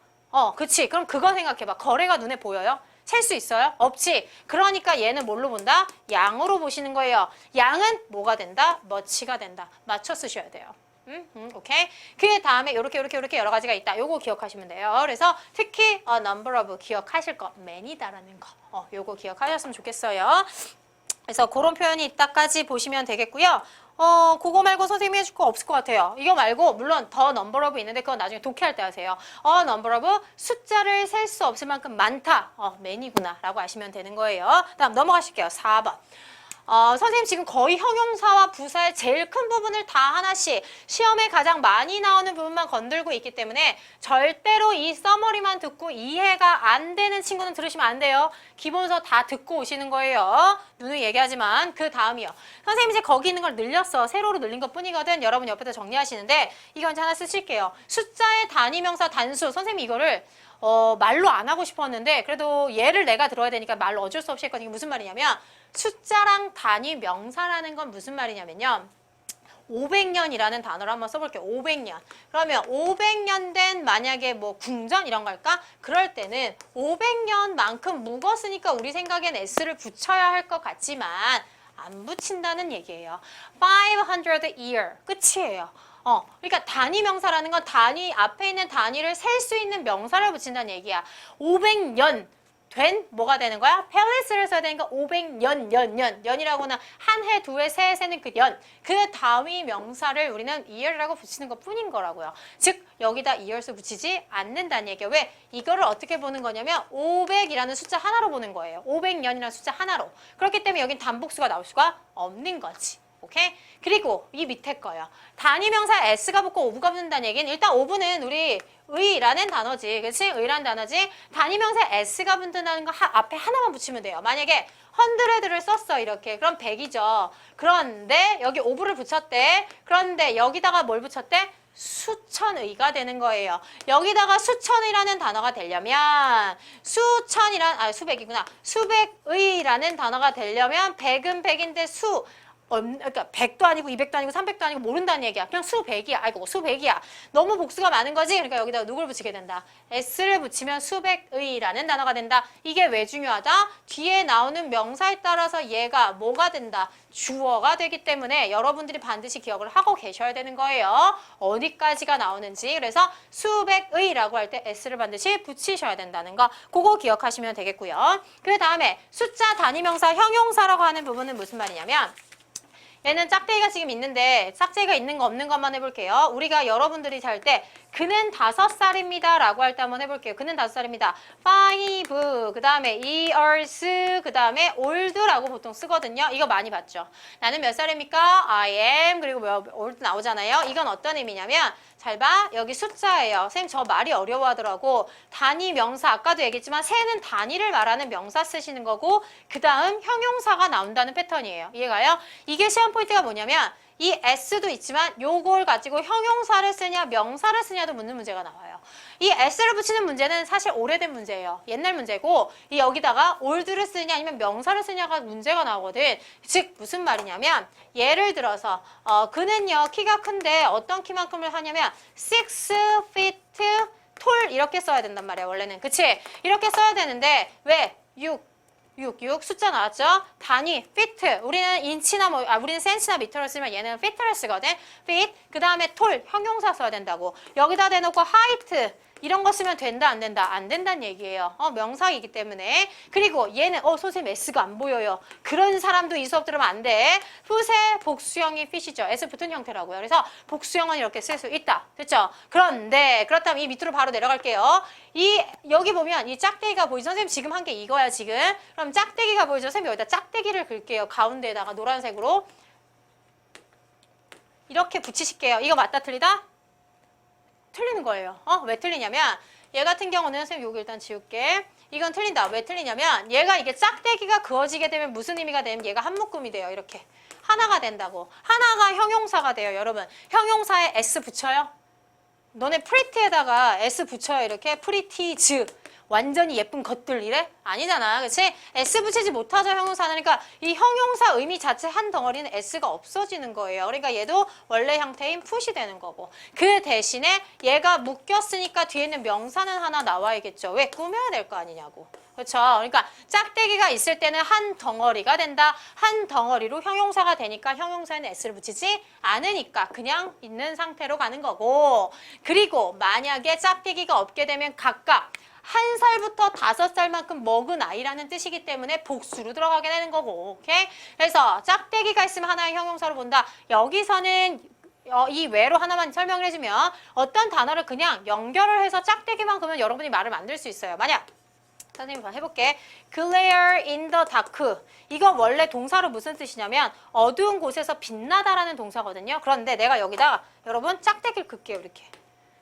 [SPEAKER 1] 그치. 그럼 그거 생각해봐. 거래가 눈에 보여요? 셀 수 있어요? 없지. 그러니까 얘는 뭘로 본다? 양으로 보시는 거예요. 양은 뭐가 된다? much가 된다. 맞춰 쓰셔야 돼요. 오케이. 그 다음에 이렇게 여러 가지가 있다. 요거 기억하시면 돼요. 그래서 특히 number of 기억하실 거 many다라는 거. 요거 기억하셨으면 좋겠어요. 그래서 그런 표현이 있다까지 보시면 되겠고요. 그거 말고 선생님이 해줄 거 없을 것 같아요. 이거 말고 물론 더 number of 있는데 그건 나중에 독해할 때 하세요. number of 숫자를 셀 수 없을 만큼 많다. many구나 라고 아시면 되는 거예요. 다음 넘어가실게요. 4번. 선생님 지금 거의 형용사와 부사의 제일 큰 부분을 다 하나씩 시험에 가장 많이 나오는 부분만 건들고 있기 때문에 절대로 이 서머리만 듣고 이해가 안 되는 친구는 들으시면 안 돼요. 기본서 다 듣고 오시는 거예요. 누누이 얘기하지만 그 다음이요. 선생님 이제 거기 있는 걸 늘렸어. 세로로 늘린 것 뿐이거든. 여러분 옆에다 정리하시는데 이거 이제 하나 쓰실게요. 숫자의 단위명사 단수. 선생님이 이거를 말로 안 하고 싶었는데 그래도 얘를 내가 들어야 되니까 말로 어쩔 수 없이 했거든요. 무슨 말이냐면 숫자랑 단위 명사라는 건 무슨 말이냐면요. 500년이라는 단어를 한번 써볼게요. 500년. 그러면 500년 된 만약에 뭐 궁전 이런 걸까? 그럴 때는 500년만큼 묵었으니까 우리 생각엔 S를 붙여야 할 것 같지만 안 붙인다는 얘기예요. 500 year. 끝이에요. 그러니까 단위 명사라는 건 단위 앞에 있는 단위를 셀 수 있는 명사를 붙인다는 얘기야. 500년 된 뭐가 되는 거야? 팰리스를 써야 되니까 500년, 년이라고는 한 해, 두 해, 세 해 세는 그 년. 그 단위 명사를 우리는 year라고 붙이는 것 뿐인 거라고요. 즉 여기다 years 붙이지 않는다는 얘기야. 왜? 이거를 어떻게 보는 거냐면 500이라는 숫자 하나로 보는 거예요. 500년이라는 숫자 하나로. 그렇기 때문에 여긴 단복수가 나올 수가 없는 거지. 오케이? 그리고 이 밑에 거요. 단위명사 s가 붙고 o가 붙는다는 얘기는 일단 o는 우리 의라는 단어지. 그치? 의라는 단어지. 단위명사 s가 붙는다는 거 앞에 하나만 붙이면 돼요. 만약에 100를 썼어 이렇게. 그럼 100이죠. 그런데 여기 o를 붙였대. 그런데 여기다가 뭘 붙였대? 수천의가 되는 거예요. 여기다가 수천의라는 단어가 되려면 수백이구나. 수백의라는 단어가 되려면 100은 100인데 그러니까 100도 아니고 200도 아니고 300도 아니고 모른다는 얘기야. 그냥 수백이야. 아이고 수백이야. 너무 복수가 많은 거지. 그러니까 여기다가 누굴 붙이게 된다. s를 붙이면 수백의라는 단어가 된다. 이게 왜 중요하다? 뒤에 나오는 명사에 따라서 얘가 뭐가 된다? 주어가 되기 때문에 여러분들이 반드시 기억을 하고 계셔야 되는 거예요. 어디까지가 나오는지. 그래서 수백의라고 할 때 s를 반드시 붙이셔야 된다는 거. 그거 기억하시면 되겠고요. 그 다음에 숫자 단위명사 형용사라고 하는 부분은 무슨 말이냐면 얘는 짝대기가 지금 있는데 짝대기가 있는 거 없는 것만 해볼게요. 우리가 여러분들이 잘 때 그는 5살입니다 라고 할 때 한번 해볼게요. 그는 5살입니다. 5, 그 다음에 years, 그 다음에 old라고 보통 쓰거든요. 이거 많이 봤죠. 나는 몇 살입니까? I am, 그리고 old 나오잖아요. 이건 어떤 의미냐면 잘 봐. 여기 숫자예요. 선생님 저 말이 어려워하더라고. 단위 명사 아까도 얘기했지만 세는 단위를 말하는 명사 쓰시는 거고 그 다음 형용사가 나온다는 패턴이에요. 이해가요? 이게 시험 포인트가 뭐냐면 이 s도 있지만 요걸 가지고 형용사를 쓰냐 명사를 쓰냐도 묻는 문제가 나와요. 이 s를 붙이는 문제는 사실 오래된 문제예요. 옛날 문제고 이 여기다가 old를 쓰냐 아니면 명사를 쓰냐가 문제가 나오거든. 즉 무슨 말이냐면 예를 들어서 그는요 키가 큰데 어떤 키만큼을 하냐면 6 feet tall 이렇게 써야 된단 말이야 원래는. 그치? 이렇게 써야 되는데 왜? 6 숫자 나왔죠? 단위 feet 우리는 인치나 우리는 센치나 미터를 쓰면 얘는 feet를 쓰거든. feet 그 다음에 tall 형용사 써야 된다고. 여기다 대놓고 height 이런 거 쓰면 된다 안 된다? 안 된다는 얘기예요. 명사이기 때문에. 그리고 얘는 선생님 S가 안 보여요. 그런 사람도 이 수업 들으면 안 돼. 풋의 복수형이 fish죠. S 붙은 형태라고요. 그래서 복수형은 이렇게 쓸 수 있다. 됐죠? 그런데 그렇다면 이 밑으로 바로 내려갈게요. 여기 보면 이 짝대기가 보이죠? 선생님 지금 한 게 이거야 지금. 그럼 짝대기가 보이죠? 선생님 여기다 짝대기를 그릴게요. 가운데에다가 노란색으로. 이렇게 붙이실게요. 이거 맞다 틀리다? 틀리는 거예요. 왜 틀리냐면 얘 같은 경우는 선생님 여기 일단 지울게. 이건 틀린다. 왜 틀리냐면 얘가 이게 짝대기가 그어지게 되면 무슨 의미가 되면 얘가 한 묶음이 돼요. 이렇게. 하나가 된다고. 하나가 형용사가 돼요. 여러분. 형용사에 S 붙여요. 너네 pretty에다가 S 붙여요. 이렇게 pretty즈. 완전히 예쁜 것들 이래? 아니잖아. 그치? S 붙이지 못하죠. 형용사는. 그러니까 이 형용사 의미 자체 한 덩어리는 S가 없어지는 거예요. 그러니까 얘도 원래 형태인 풋이 되는 거고. 그 대신에 얘가 묶였으니까 뒤에는 명사는 하나 나와야겠죠. 왜? 꾸며야 될 거 아니냐고. 그렇죠? 그러니까 짝대기가 있을 때는 한 덩어리가 된다. 한 덩어리로 형용사가 되니까 형용사에는 S를 붙이지 않으니까 그냥 있는 상태로 가는 거고. 그리고 만약에 짝대기가 없게 되면 각각 1살부터 5살만큼 먹은 아이라는 뜻이기 때문에 복수로 들어가게 되는 거고. 오케이? 그래서 짝대기가 있으면 하나의 형용사로 본다. 여기서는 이 외로 하나만 설명을 해주면 어떤 단어를 그냥 연결을 해서 짝대기만 그으면 여러분이 말을 만들 수 있어요. 만약 선생님 한번 해볼게. Glare in the dark. 이건 원래 동사로 무슨 뜻이냐면 어두운 곳에서 빛나다라는 동사거든요. 그런데 내가 여기다 여러분 짝대기를 긋게요. 이렇게.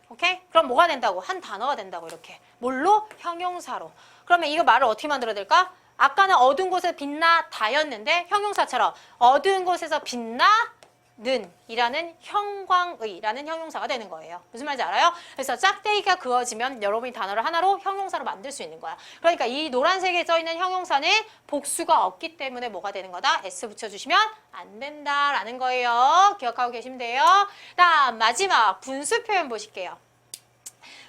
[SPEAKER 1] 오케이? 그럼 뭐가 된다고? 한 단어가 된다고 이렇게. 뭘로? 형용사로. 그러면 이거 말을 어떻게 만들어야 될까? 아까는 어두운 곳에 빛나다였는데 형용사처럼 어두운 곳에서 빛나는 이라는 형광의라는 형용사가 되는 거예요. 무슨 말인지 알아요? 그래서 짝대기가 그어지면 여러분이 단어를 하나로 형용사로 만들 수 있는 거야. 그러니까 이 노란색에 써있는 형용사는 복수가 없기 때문에 뭐가 되는 거다? S 붙여주시면 안 된다라는 거예요. 기억하고 계시면 돼요. 다음 마지막 분수 표현 보실게요.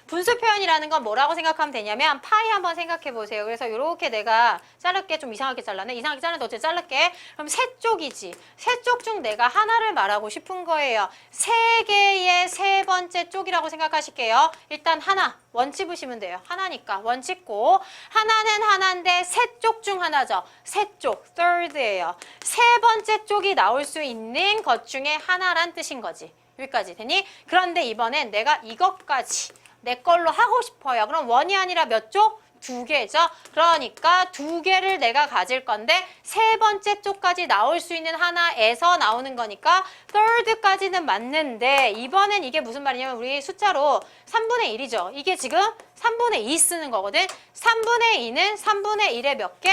[SPEAKER 1] 분수 표현이라는 건 뭐라고 생각하면 되냐면 파이 한번 생각해 보세요. 그래서 이렇게 내가 자를게. 좀 이상하게 잘랐네. 이상하게 잘랐는데 어쨌든 자를게. 그럼 세 쪽이지. 세 쪽 중 내가 하나를 말하고 싶은 거예요. 세 개의 세 번째 쪽이라고 생각하실게요. 일단 하나. 원 찝으시면 돼요. 하나니까 원 찝고 하나는 하나인데 세 쪽 중 하나죠. 세 쪽, third예요. 세 번째 쪽이 나올 수 있는 것 중에 하나란 뜻인 거지. 여기까지 되니? 그런데 이번엔 내가 이것까지 내 걸로 하고 싶어요. 그럼 원이 아니라 몇 쪽? 2개죠. 그러니까 2개를 내가 가질 건데 세 번째 쪽까지 나올 수 있는 하나에서 나오는 거니까 third까지는 맞는데 이번엔 이게 무슨 말이냐면 우리 숫자로 3분의 1이죠. 이게 지금 3분의 2 쓰는 거거든. 3분의 2는 3분의 1에 몇 개?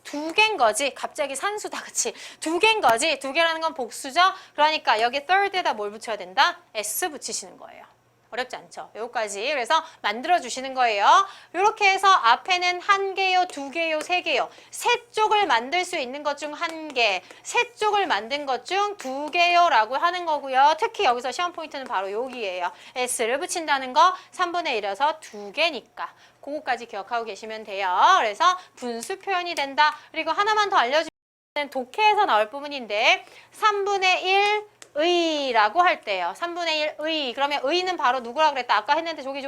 [SPEAKER 1] 2개인 거지. 갑자기 산수다. 그치? 2개인 거지. 2개라는 건 복수죠. 그러니까 여기 third에다 뭘 붙여야 된다? S 붙이시는 거예요. 어렵지 않죠? 여기까지. 그래서 만들어주시는 거예요. 이렇게 해서 앞에는 1개요, 2개요, 3개요. 세 쪽을 만들 수 있는 것 중 1개, 세 쪽을 만든 것 중 2개요 라고 하는 거고요. 특히 여기서 시험 포인트는 바로 여기예요. S를 붙인다는 거 3분의 1이어서 2개니까. 그거까지 기억하고 계시면 돼요. 그래서 분수 표현이 된다. 그리고 하나만 더 알려주면 독해에서 나올 부분인데 3분의 1 의라고 할 때요. 3분의 1 의. 그러면 의는 바로 누구라고 그랬다? 아까 했는데 저기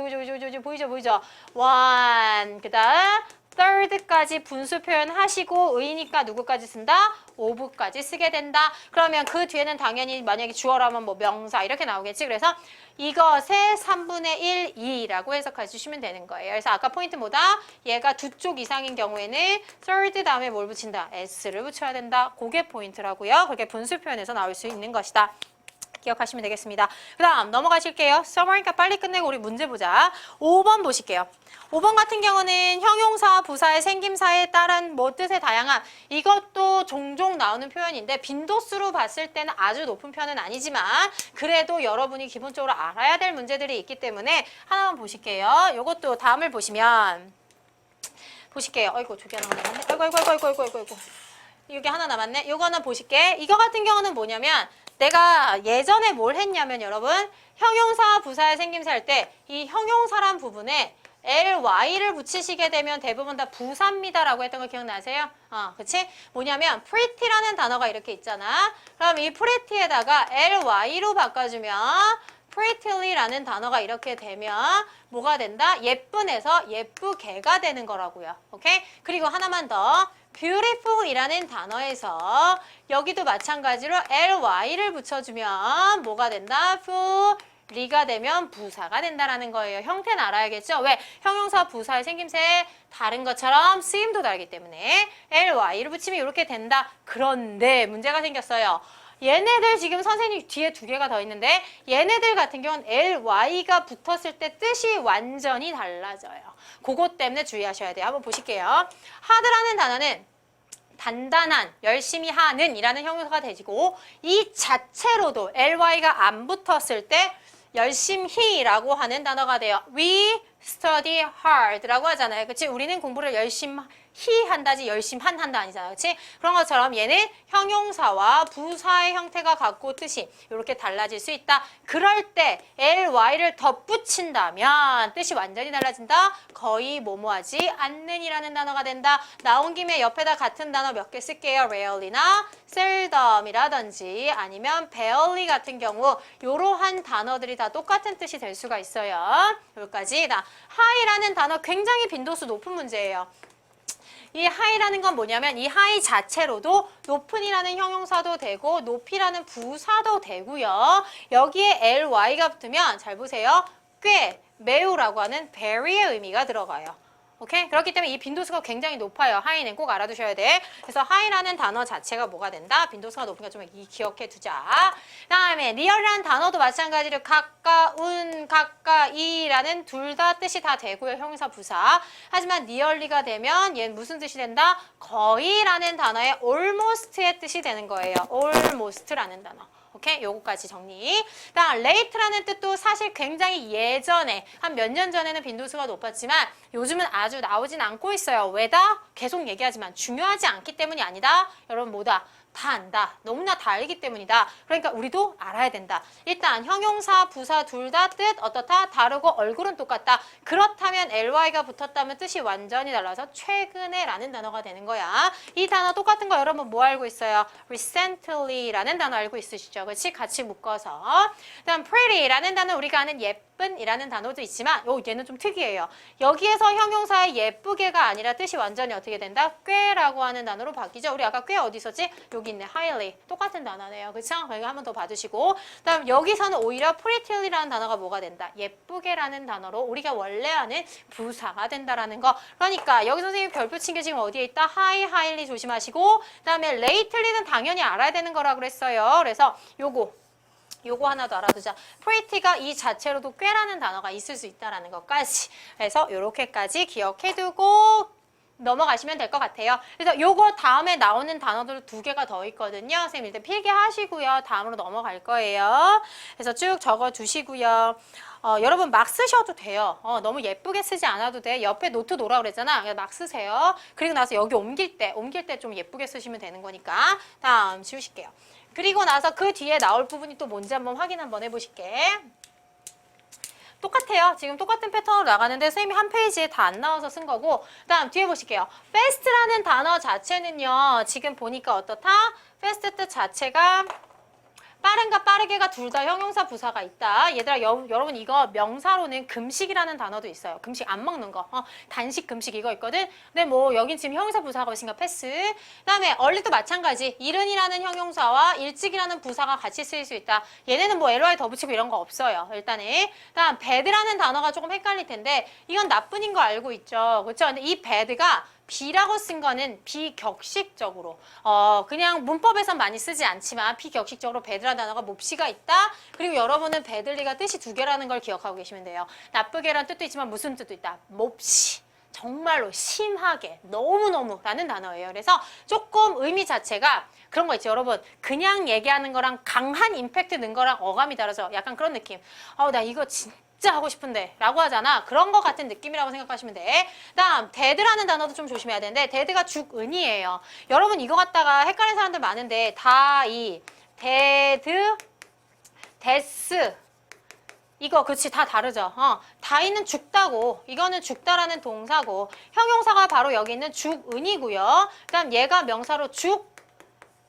[SPEAKER 1] 보이죠? 원. 그다음 third까지 분수 표현하시고 의니까 누구까지 쓴다? ove까지 쓰게 된다. 그러면 그 뒤에는 당연히 만약에 주어라면 뭐 명사 이렇게 나오겠지. 그래서 이것의 3분의 1, 2라고 해석해 주시면 되는 거예요. 그래서 아까 포인트 뭐다? 얘가 2쪽 이상인 경우에는 third 다음에 뭘 붙인다? S를 붙여야 된다. 그게 포인트라고요. 그게 분수 표현에서 나올 수 있는 것이다. 기억하시면 되겠습니다. 그 다음 넘어가실게요. 써머니까 빨리 끝내고 우리 문제 보자. 5번 보실게요. 5번 같은 경우는 형용사, 부사의 생김사에 따른 뭐 뜻의 다양함. 이것도 종종 나오는 표현인데 빈도수로 봤을 때는 아주 높은 편은 아니지만 그래도 여러분이 기본적으로 알아야 될 문제들이 있기 때문에 하나만 보실게요. 이것도 다음을 보시면 보실게요. 아이고 저기 하나 남았네. 아이고. 여기 하나 남았네. 이거 하나 보실게. 이거 같은 경우는 뭐냐면 내가 예전에 뭘 했냐면 여러분 형용사, 부사의 생김새 할 때 이 형용사란 부분에 ly를 붙이시게 되면 대부분 다 부사입니다라고 했던 거 기억나세요? 그치? 뭐냐면 pretty라는 단어가 이렇게 있잖아. 그럼 이 pretty에다가 ly로 바꿔주면 pretty라는 단어가 이렇게 되면 뭐가 된다? 예쁜에서 예쁘게가 되는 거라고요. 오케이? 그리고 하나만 더. beautiful이라는 단어에서 여기도 마찬가지로 ly를 붙여주면 뭐가 된다? fully가 되면 부사가 된다라는 거예요. 형태는 알아야겠죠? 왜? 형용사 부사의 생김새 다른 것처럼 쓰임도 다르기 때문에 ly를 붙이면 이렇게 된다. 그런데 문제가 생겼어요. 얘네들 지금 선생님 뒤에 두 개가 더 있는데 얘네들 같은 경우는 ly가 붙었을 때 뜻이 완전히 달라져요. 그것 때문에 주의하셔야 돼요. 한번 보실게요. hard라는 단어는 단단한, 열심히 하는 이라는 형용사가 되지고 이 자체로도 ly가 안 붙었을 때 열심히라고 하는 단어가 돼요. We study hard라고 하잖아요. 그치? 우리는 공부를 열심히 한다지 열심히 한다 아니잖아요. 그치? 그런 것처럼 얘는 형용사와 부사의 형태가 갖고 뜻이 이렇게 달라질 수 있다. 그럴 때 ly를 덧붙인다면 뜻이 완전히 달라진다. 거의 뭐뭐하지 않는이라는 단어가 된다. 나온 김에 옆에다 같은 단어 몇 개 쓸게요. rarely나 seldom이라든지 아니면 barely 같은 경우 이러한 단어들이 다 똑같은 뜻이 될 수가 있어요. 여기까지. high라는 단어 굉장히 빈도수 높은 문제예요. 이 high라는 건 뭐냐면 이 high 자체로도 높은이라는 형용사도 되고 높이라는 부사도 되고요. 여기에 ly가 붙으면 잘 보세요. 꽤, 매우라고 하는 very의 의미가 들어가요. 오케이? 그렇기 때문에 이 빈도수가 굉장히 높아요. high는 꼭 알아두셔야 돼. 그래서 high라는 단어 자체가 뭐가 된다? 빈도수가 높으니까 좀 기억해 두자. 다음에 near이라는 단어도 마찬가지로 가까운, 가까이라는 둘 다 뜻이 다 되고요. 형용사 부사. 하지만 nearly가 되면 얘는 무슨 뜻이 된다? 거의라는 단어의 almost의 뜻이 되는 거예요. almost라는 단어. 오케이? 요거까지 정리. 다음 late라는 뜻도 사실 굉장히 예전에 한 몇 년 전에는 빈도수가 높았지만 요즘은 아주 나오진 않고 있어요. 왜다? 계속 얘기하지만 중요하지 않기 때문이 아니다. 여러분 뭐다? 다 안다. 너무나 다 알기 때문이다. 그러니까 우리도 알아야 된다. 일단 형용사, 부사 둘 다 뜻 어떻다? 다르고 얼굴은 똑같다. 그렇다면 ly가 붙었다면 뜻이 완전히 달라서 최근에 라는 단어가 되는 거야. 이 단어 똑같은 거 여러분 뭐 알고 있어요? recently라는 단어 알고 있으시죠? 그렇지? 같이 묶어서. 그다음 pretty라는 단어 우리가 아는 예쁜이라는 단어도 있지만 얘는 좀 특이해요. 여기에서 형용사의 예쁘게가 아니라 뜻이 완전히 어떻게 된다? 꽤라고 하는 단어로 바뀌죠. 우리 아까 꽤 어디 있었지? 여기 있네. highly. 똑같은 단어네요. 그쵸? 이거 한번 더 봐주시고. 그다음 여기서는 오히려 pretty라는 단어가 뭐가 된다? 예쁘게라는 단어로 우리가 원래 아는 부사가 된다라는 거. 그러니까 여기 선생님 별표 친 게 지금 어디에 있다? highly 조심하시고 그다음에 lately는 당연히 알아야 되는 거라고 그랬어요. 그래서 요거 하나 더 알아두자. pretty가 이 자체로도 꽤라는 단어가 있을 수 있다라는 것까지. 그래서 요렇게까지 기억해두고 넘어가시면 될 것 같아요. 그래서 요거 다음에 나오는 단어들 두 개가 더 있거든요. 선생님 일단 필기하시고요. 다음으로 넘어갈 거예요. 그래서 쭉 적어두시고요. 여러분 막 쓰셔도 돼요. 너무 예쁘게 쓰지 않아도 돼. 옆에 노트 놓으라 그랬잖아. 그냥 막 쓰세요. 그리고 나서 여기 옮길 때 좀 예쁘게 쓰시면 되는 거니까. 다음 지우실게요. 그리고 나서 그 뒤에 나올 부분이 또 뭔지 한번 확인 한번 해보실게. 똑같아요. 지금 똑같은 패턴으로 나가는데 선생님이 한 페이지에 다 안 나와서 쓴 거고 다음 뒤에 보실게요. fast라는 단어 자체는요. 지금 보니까 어떻다? fast 뜻 자체가 빠른가 빠르게가 둘 다 형용사 부사가 있다. 얘들아 여러분 이거 명사로는 금식이라는 단어도 있어요. 금식 안 먹는 거. 단식 금식 이거 있거든. 근데 뭐 여긴 지금 형용사 부사가 있으니까 패스. 그다음에 early도 마찬가지. 이른이라는 형용사와 일찍이라는 부사가 같이 쓰일 수 있다. 얘네는 뭐 ly 더 붙이고 이런 거 없어요. 일단은. 다음 bad라는 단어가 조금 헷갈릴 텐데 이건 나쁜인 거 알고 있죠. 그렇죠? 근데 이 bad가 B라고 쓴 거는 비격식적으로 그냥 문법에선 많이 쓰지 않지만 비격식적으로 bad라는 단어가 몹시가 있다. 그리고 여러분은 badly가 뜻이 두 개라는 걸 기억하고 계시면 돼요. 나쁘게라는 뜻도 있지만 무슨 뜻도 있다. 몹시. 정말로 심하게 너무너무 라는 단어예요. 그래서 조금 의미 자체가 그런 거 있죠. 여러분 그냥 얘기하는 거랑 강한 임팩트 넣은 거랑 어감이 다르죠. 약간 그런 느낌. 나 이거 진짜 하고 싶은데 라고 하잖아. 그런 거 같은 느낌이라고 생각하시면 돼. 다음 데드라는 단어도 좀 조심해야 되는데 데드가 죽은이에요. 여러분 이거 갖다가 헷갈리는 사람들 많은데 다이 데드 데스 이거 그치 다 다르죠. 다이는 죽다고 이거는 죽다라는 동사고 형용사가 바로 여기 있는 죽은이고요. 그다음 얘가 명사로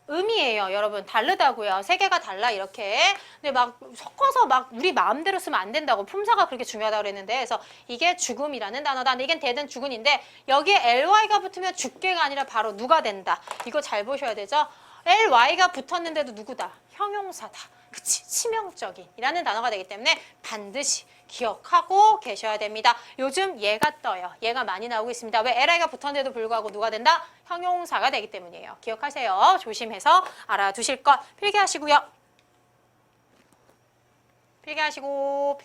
[SPEAKER 1] 음이에요, 여러분. 다르다고요. 세 개가 달라, 이렇게. 근데 막 섞어서 막 우리 마음대로 쓰면 안 된다고. 품사가 그렇게 중요하다고 그랬는데. 그래서 이게 죽음이라는 단어다. 근데 이게 되든 죽은인데 여기에 ly가 붙으면 죽게가 아니라 바로 누가 된다. 이거 잘 보셔야 되죠? ly가 붙었는데도 누구다? 형용사다. 그치? 치명적인 이라는 단어가 되기 때문에 반드시 기억하고 계셔야 됩니다. 요즘 얘가 떠요. 얘가 많이 나오고 있습니다. 왜? ly가 붙었는데도 불구하고 누가 된다? 형용사가 되기 때문이에요. 기억하세요. 조심해서 알아두실 것 필기하시고요. 필기하시고.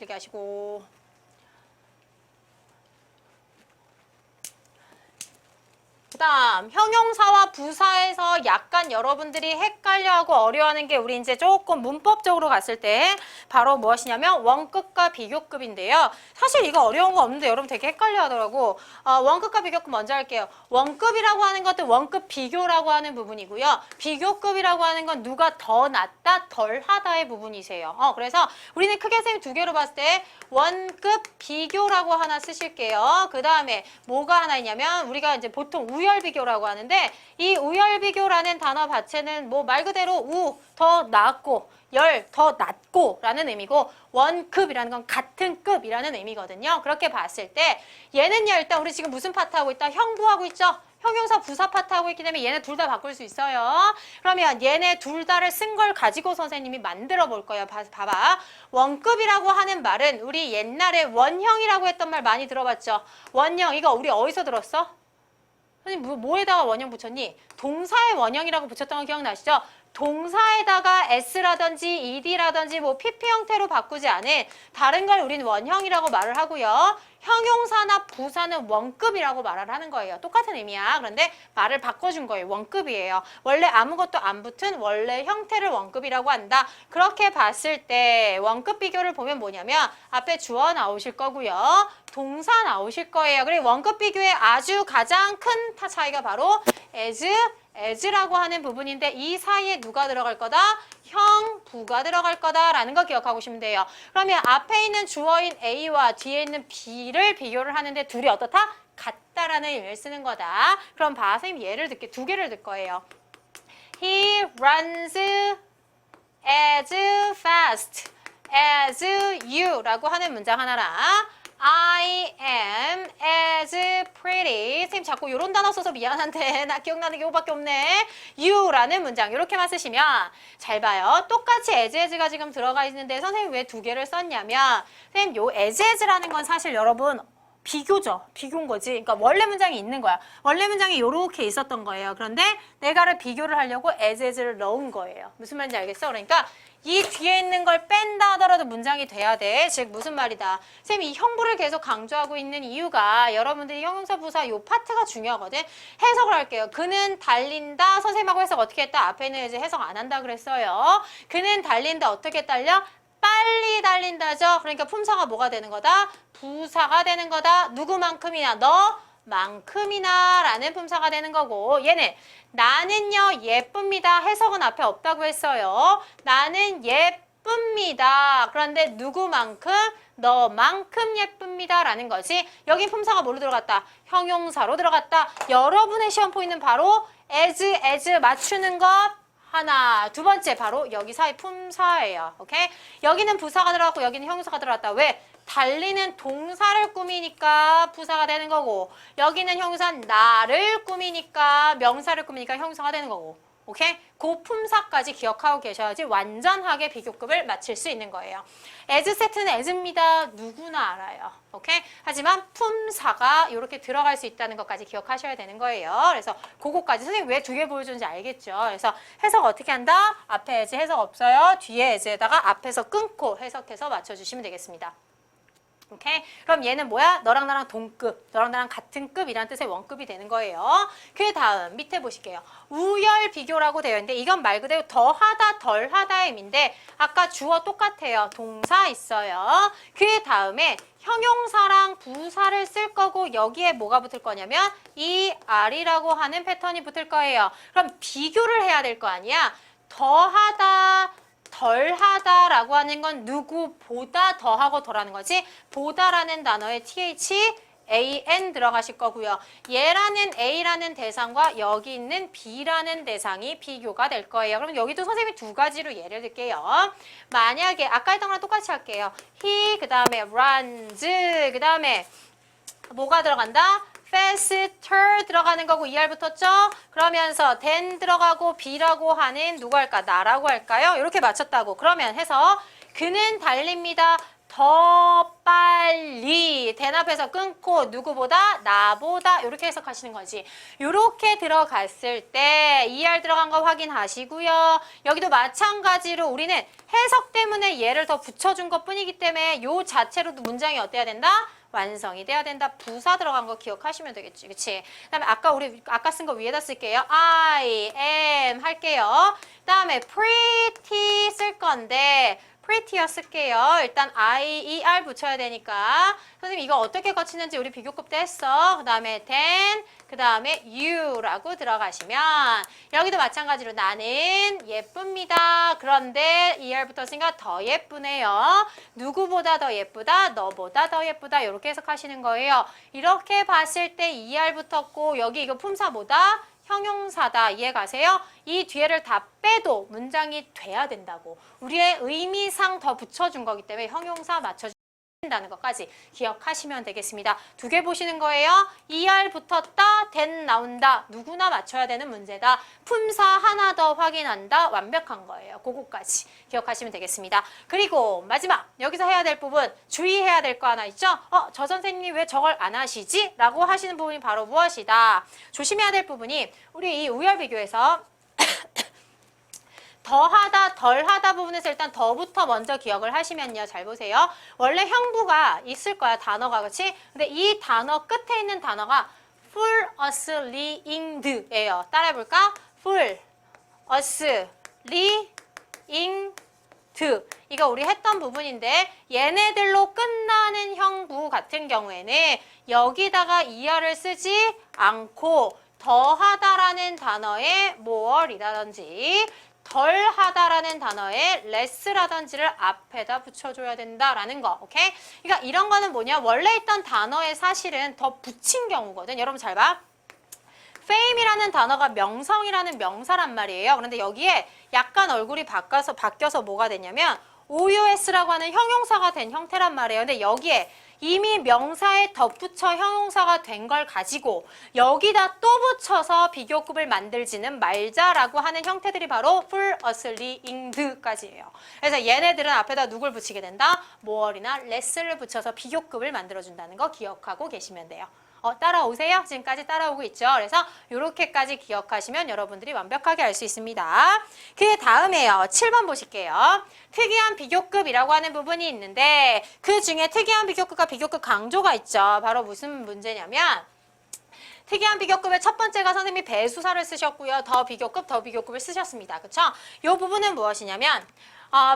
[SPEAKER 1] 그 다음 형용사와 부사에서 약간 여러분들이 헷갈려하고 어려워하는 게 우리 이제 조금 문법적으로 갔을 때 바로 무엇이냐면 원급과 비교급인데요. 사실 이거 어려운 거 없는데 여러분 되게 헷갈려 하더라고. 원급과 비교급 먼저 할게요. 원급이라고 하는 것도 원급 비교라고 하는 부분이고요. 비교급이라고 하는 건 누가 더 낫다 덜 하다의 부분이세요. 그래서 우리는 크게 쌤 두 개로 봤을 때 원급 비교라고 하나 쓰실게요. 그 다음에 뭐가 하나 있냐면 우리가 이제 보통 우열비교라고 하는데 이 우열비교라는 단어 자체는 뭐 말 그대로 우 더 낫고 열 더 낮고 라는 의미고 원급이라는 건 같은 급이라는 의미거든요. 그렇게 봤을 때 얘는요 일단 우리 지금 무슨 파트 하고 있다? 형부하고 있죠? 형용사 부사 파트 하고 있기 때문에 얘네 둘 다 바꿀 수 있어요. 그러면 얘네 둘 다를 쓴 걸 가지고 선생님이 만들어 볼 거예요. 봐봐. 원급이라고 하는 말은 우리 옛날에 원형이라고 했던 말 많이 들어봤죠? 원형 이거 우리 어디서 들었어? 선생님 뭐에다가 원형 붙였니? 동사의 원형이라고 붙였던 거 기억나시죠? 동사에다가 s라든지 ed라든지 뭐 pp 형태로 바꾸지 않은 다른 걸 우리는 원형이라고 말을 하고요. 형용사나 부사는 원급이라고 말을 하는 거예요. 똑같은 의미야. 그런데 말을 바꿔준 거예요. 원급이에요. 원래 아무것도 안 붙은 원래 형태를 원급이라고 한다. 그렇게 봤을 때 원급 비교를 보면 뭐냐면 앞에 주어 나오실 거고요. 동사 나오실 거예요. 그리고 원급 비교의 아주 가장 큰 차이가 바로 as라고 하는 부분인데 이 사이에 누가 들어갈 거다? 형, 부가 들어갈 거다라는 거 기억하고 오시면 돼요. 그러면 앞에 있는 주어인 A와 뒤에 있는 B를 비교를 하는데 둘이 어떻다? 같다라는 의미를 쓰는 거다. 그럼 봐, 선생님 예를 들게 두 개를 들 거예요. He runs as fast as you라고 하는 문장 하나랑 I am as pretty. 선생님 자꾸 이런 단어 써서 미안한데 나 기억나는 게 이거밖에 없네. you라는 문장 이렇게만 쓰시면 잘 봐요. 똑같이 as가 지금 들어가 있는데 선생님 왜 두 개를 썼냐면 선생님 요 as라는 건 사실 여러분 비교죠. 비교인 거지. 그러니까 원래 문장이 있는 거야. 원래 문장이 이렇게 있었던 거예요. 그런데 내가를 비교를 하려고 as를 넣은 거예요. 무슨 말인지 알겠어? 그러니까 이 뒤에 있는 걸 뺀다 하더라도 문장이 돼야 돼. 즉 무슨 말이다. 쌤이 이 형부를 계속 강조하고 있는 이유가 여러분들이 형용사 부사 요 파트가 중요하거든. 해석을 할게요. 그는 달린다. 선생님하고 해석 어떻게 했다? 앞에는 이제 해석 안 한다 그랬어요. 그는 달린다. 어떻게 달려? 빨리 달린다죠. 그러니까 품사가 뭐가 되는 거다? 부사가 되는 거다. 누구만큼이나 너만큼이나 라는 품사가 되는 거고 얘는 나는요 예쁩니다. 해석은 앞에 없다고 했어요. 나는 예쁩니다. 그런데 누구만큼? 너만큼 예쁩니다 라는 거지. 여기 품사가 뭐로 들어갔다? 형용사로 들어갔다. 여러분의 시험 포인트는 바로 as 맞추는 것 하나, 두 번째 바로 여기 사이 품사예요. 오케이? 여기는 부사가 들어갔고 여기는 형용사가 들어갔다. 왜? 달리는 동사를 꾸미니까 부사가 되는 거고 여기는 형용사는 나를 꾸미니까 명사를 꾸미니까 형용사가 되는 거고 오케이? 그 품사까지 기억하고 계셔야지 완전하게 비교급을 맞출 수 있는 거예요. as 세트는 as입니다. 누구나 알아요. 오케이? 하지만 품사가 이렇게 들어갈 수 있다는 것까지 기억하셔야 되는 거예요. 그래서 그거까지 선생님 왜 두 개 보여주는지 알겠죠? 그래서 해석 어떻게 한다? 앞에 as 해석 없어요. 뒤에 as에다가 앞에서 끊고 해석해서 맞춰주시면 되겠습니다. 오케이? 그럼 얘는 뭐야? 너랑 나랑 동급, 너랑 나랑 같은 급이라는 뜻의 원급이 되는 거예요. 그 다음 밑에 보실게요. 우열 비교라고 되어 있는데 이건 말 그대로 더하다, 덜하다의 의미인데 아까 주어 똑같아요. 동사 있어요. 그 다음에 형용사랑 부사를 쓸 거고 여기에 뭐가 붙을 거냐면 ER이라고 하는 패턴이 붙을 거예요. 그럼 비교를 해야 될 거 아니야? 더하다, 덜하다라고 하는 건 누구보다 더하고 덜하는 거지. 보다라는 단어에 th an 들어가실 거고요. 얘라는 a라는 대상과 여기 있는 b라는 대상이 비교가 될 거예요. 그럼 여기도 선생님이 두 가지로 예를 들게요. 만약에 아까 했던 거랑 똑같이 할게요. he 그 다음에 runs 그 다음에 뭐가 들어간다? faster 들어가는 거고 ER 붙었죠? 그러면서 than 들어가고 B라고 하는 누구 할까? 나라고 할까요? 이렇게 맞췄다고. 그러면 해서 그는 달립니다. 더 빨리 than 앞에서 끊고 누구보다? 나보다 이렇게 해석하시는 거지. 이렇게 들어갔을 때 ER 들어간 거 확인하시고요. 여기도 마찬가지로 우리는 해석 때문에 얘를 더 붙여준 것 뿐이기 때문에 요 자체로도 문장이 어때야 된다? 완성이 돼야 된다. 부사 들어간 거 기억하시면 되겠지. 그치? 그 다음에 아까 쓴 거 위에다 쓸게요. I am 할게요. 그 다음에 pretty 쓸 건데 pretty요 쓸게요. 일단 I-E-R 붙여야 되니까. 선생님 이거 어떻게 거치는지 우리 비교급 때 했어. 그 다음에 then, 그 다음에 you라고 들어가시면 여기도 마찬가지로 나는 예쁩니다. 그런데 ER 붙었으니까 더 예쁘네요. 누구보다 더 예쁘다, 너보다 더 예쁘다 이렇게 해석하시는 거예요. 이렇게 봤을 때 ER 붙었고 여기 이거 품사 뭐다? 형용사다. 이해 가세요? 이 뒤에를 다 빼도 문장이 돼야 된다고. 우리의 의미상 더 붙여준 거기 때문에 형용사 맞춰준다는 것까지 기억하시면 되겠습니다. 두 개 보시는 거예요. ER 붙었다, then 나온다. 누구나 맞춰야 되는 문제다. 품사 하나 더 확인한다. 완벽한 거예요. 그거까지 기억하시면 되겠습니다. 그리고 마지막 여기서 해야 될 부분 주의해야 될 거 하나 있죠? 저 선생님이 왜 저걸 안 하시지? 라고 하시는 부분이 바로 무엇이다? 조심해야 될 부분이 우리 이 우열 비교에서 더하다, 덜하다 부분에서 일단 더부터 먼저 기억을 하시면요. 잘 보세요. 원래 형부가 있을 거야. 단어가. 그렇지? 근데 이 단어 끝에 있는 단어가 full asleep 예요. 따라해볼까? full asleep 이거 우리 했던 부분인데 얘네들로 끝나는 형부 같은 경우에는 여기다가 ER을 쓰지 않고 더하다라는 단어에 more이라든지 덜하다라는 단어에 less라든지를 앞에다 붙여줘야 된다라는 거, 오케이? 그러니까 이런 거는 뭐냐? 원래 있던 단어에 사실은 더 붙인 경우거든. 여러분 잘 봐. fame이라는 단어가 명성이라는 명사란 말이에요. 그런데 여기에 약간 얼굴이 바뀌어서 뭐가 되냐면 OUS라고 하는 형용사가 된 형태란 말이에요. 근데 여기에 이미 명사에 덧붙여 형용사가 된 걸 가지고 여기다 또 붙여서 비교급을 만들지는 말자라고 하는 형태들이 바로 full asleeping까지예요. 그래서 얘네들은 앞에다 누굴 붙이게 된다? more이나 less를 붙여서 비교급을 만들어준다는 거 기억하고 계시면 돼요. 따라오세요? 지금까지 따라오고 있죠? 그래서 이렇게까지 기억하시면 여러분들이 완벽하게 알 수 있습니다. 그 다음에요. 7번 보실게요. 특이한 비교급이라고 하는 부분이 있는데 그 중에 특이한 비교급과 비교급 강조가 있죠. 바로 무슨 문제냐면 특이한 비교급의 첫 번째가 선생님이 배수사를 쓰셨고요. 더 비교급을 쓰셨습니다. 그쵸? 이 부분은 무엇이냐면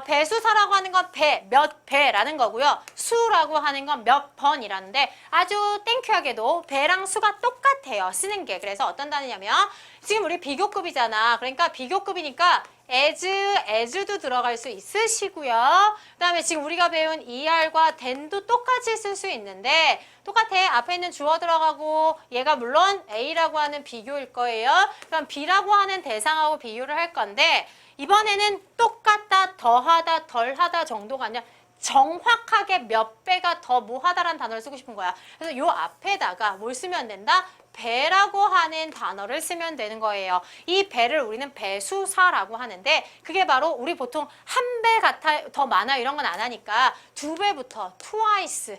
[SPEAKER 1] 배수사라고 하는 건 몇 배라는 거고요. 수라고 하는 건 몇 번이라는데 아주 땡큐하게도 배랑 수가 똑같아요. 쓰는 게. 그래서 어떤 단어냐면 지금 우리 비교급이잖아. 그러니까 비교급이니까 as도 들어갈 수 있으시고요. 그 다음에 지금 우리가 배운 ER과 then도 똑같이 쓸 수 있는데 똑같아. 앞에 있는 주어 들어가고 얘가 물론 A라고 하는 비교일 거예요. 그럼 B라고 하는 대상하고 비교를 할 건데 이번에는 똑같다, 더하다, 덜하다 정도가 아니라 정확하게 몇 배가 더 뭐하다라는 단어를 쓰고 싶은 거야. 그래서 요 앞에다가 뭘 쓰면 된다? 배라고 하는 단어를 쓰면 되는 거예요. 이 배를 우리는 배수사라고 하는데 그게 바로 우리 보통 한 배 같아 더 많아 이런 건 안 하니까 두 배부터 twice.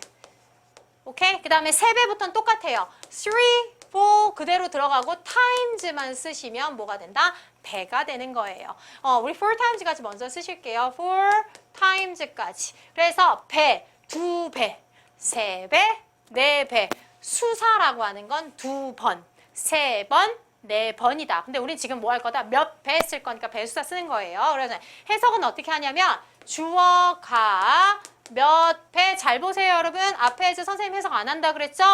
[SPEAKER 1] 오케이? 그 다음에 세 배부터는 똑같아요. three, four 그대로 들어가고 times만 쓰시면 뭐가 된다? 배가 되는 거예요. 우리 four times까지 먼저 쓰실게요. four times까지. 그래서 배, 두 배, 세 배, 네 배. 수사라고 하는 건 두 번, 세 번, 네 번이다. 근데 우린 지금 뭐 할 거다? 몇 배 쓸 거니까 배수사 쓰는 거예요. 그래서 해석은 어떻게 하냐면 주어가 몇 배 잘 보세요 여러분. 앞에서 선생님 해석 안 한다 그랬죠?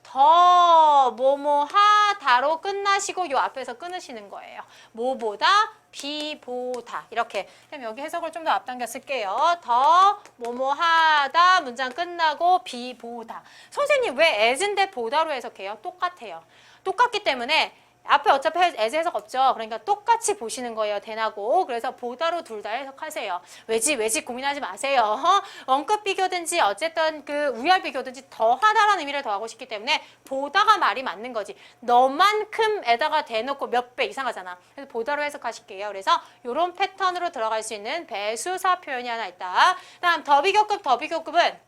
[SPEAKER 1] 더 뭐뭐하다로 끝나시고 요 앞에서 끊으시는 거예요. 뭐보다 비보다 이렇게. 그럼 여기 해석을 좀 더 앞당겨 쓸게요. 더 뭐뭐하다 문장 끝나고 비보다. 선생님 왜 as인데 보다로 해석해요? 똑같아요. 똑같기 때문에 앞에 어차피 as 해석 없죠. 그러니까 똑같이 보시는 거예요. 대나고. 그래서 보다로 둘 다 해석하세요. 왜지 고민하지 마세요. 원급 비교든지 어쨌든 그 우열 비교든지 더 하다라는 의미를 더하고 싶기 때문에 보다가 말이 맞는 거지. 너만큼에다가 대놓고 몇 배 이상하잖아. 그래서 보다로 해석하실게요. 그래서 이런 패턴으로 들어갈 수 있는 배수사 표현이 하나 있다. 다음 더 비교급은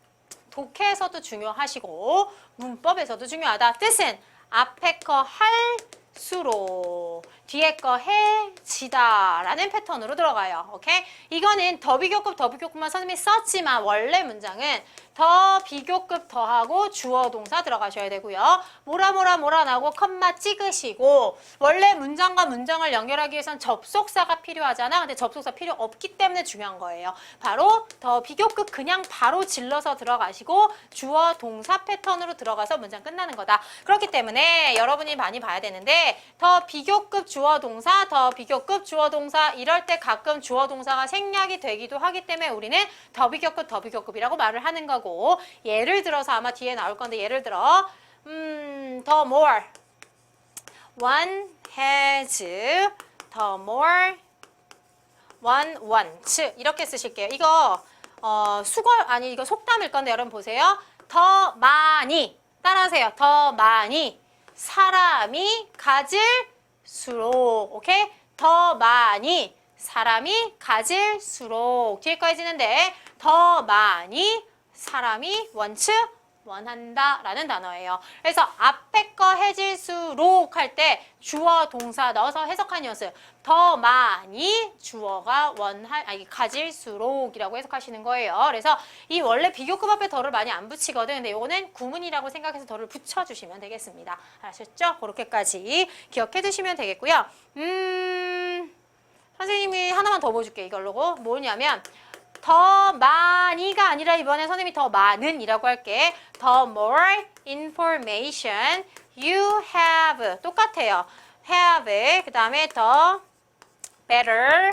[SPEAKER 1] 독해에서도 중요하시고 문법에서도 중요하다. 뜻은 앞에 거 할수록 뒤에 거 해지다 라는 패턴으로 들어가요. 오케이? 이거는 더 비교급만 선생님이 썼지만 원래 문장은 더 비교급 더하고 주어 동사 들어가셔야 되고요. 뭐라 나오고 컴마 찍으시고 원래 문장과 문장을 연결하기 위해선 접속사가 필요하잖아. 근데 접속사 필요 없기 때문에 중요한 거예요. 바로 더 비교급 그냥 바로 질러서 들어가시고 주어 동사 패턴으로 들어가서 문장 끝나는 거다. 그렇기 때문에 여러분이 많이 봐야 되는데 더 비교급 주어 동사, 더 비교급 주어 동사 이럴 때 가끔 주어 동사가 생략이 되기도 하기 때문에 우리는 더 비교급이라고 말을 하는 거고 예를 들어서 아마 뒤에 나올 건데 예를 들어 the more one has the more one wants 이렇게 쓰실게요. 이거 이거 속담일 건데 여러분 보세요. 더 많이 따라하세요. 더 많이 사람이 가질수록 오케이? 더 많이 사람이 가질수록 뒤에까지 있는데 더 많이 사람이 원한다 라는 단어예요. 그래서 앞에 거 해질수록 할 때 주어 동사 넣어서 해석한 뉘앙스 더 많이 주어가 가질수록 이라고 해석하시는 거예요. 그래서 이 원래 비교급 앞에 더를 많이 안 붙이거든. 근데 이거는 구문이라고 생각해서 더를 붙여주시면 되겠습니다. 아셨죠? 그렇게까지 기억해 두시면 되겠고요. 선생님이 하나만 더 보여줄게 이걸로. 뭐냐면 더 많이가 아니라 이번에 선생님이 더 많은 이라고 할게. The more information you have 똑같아요. have 그 다음에 the better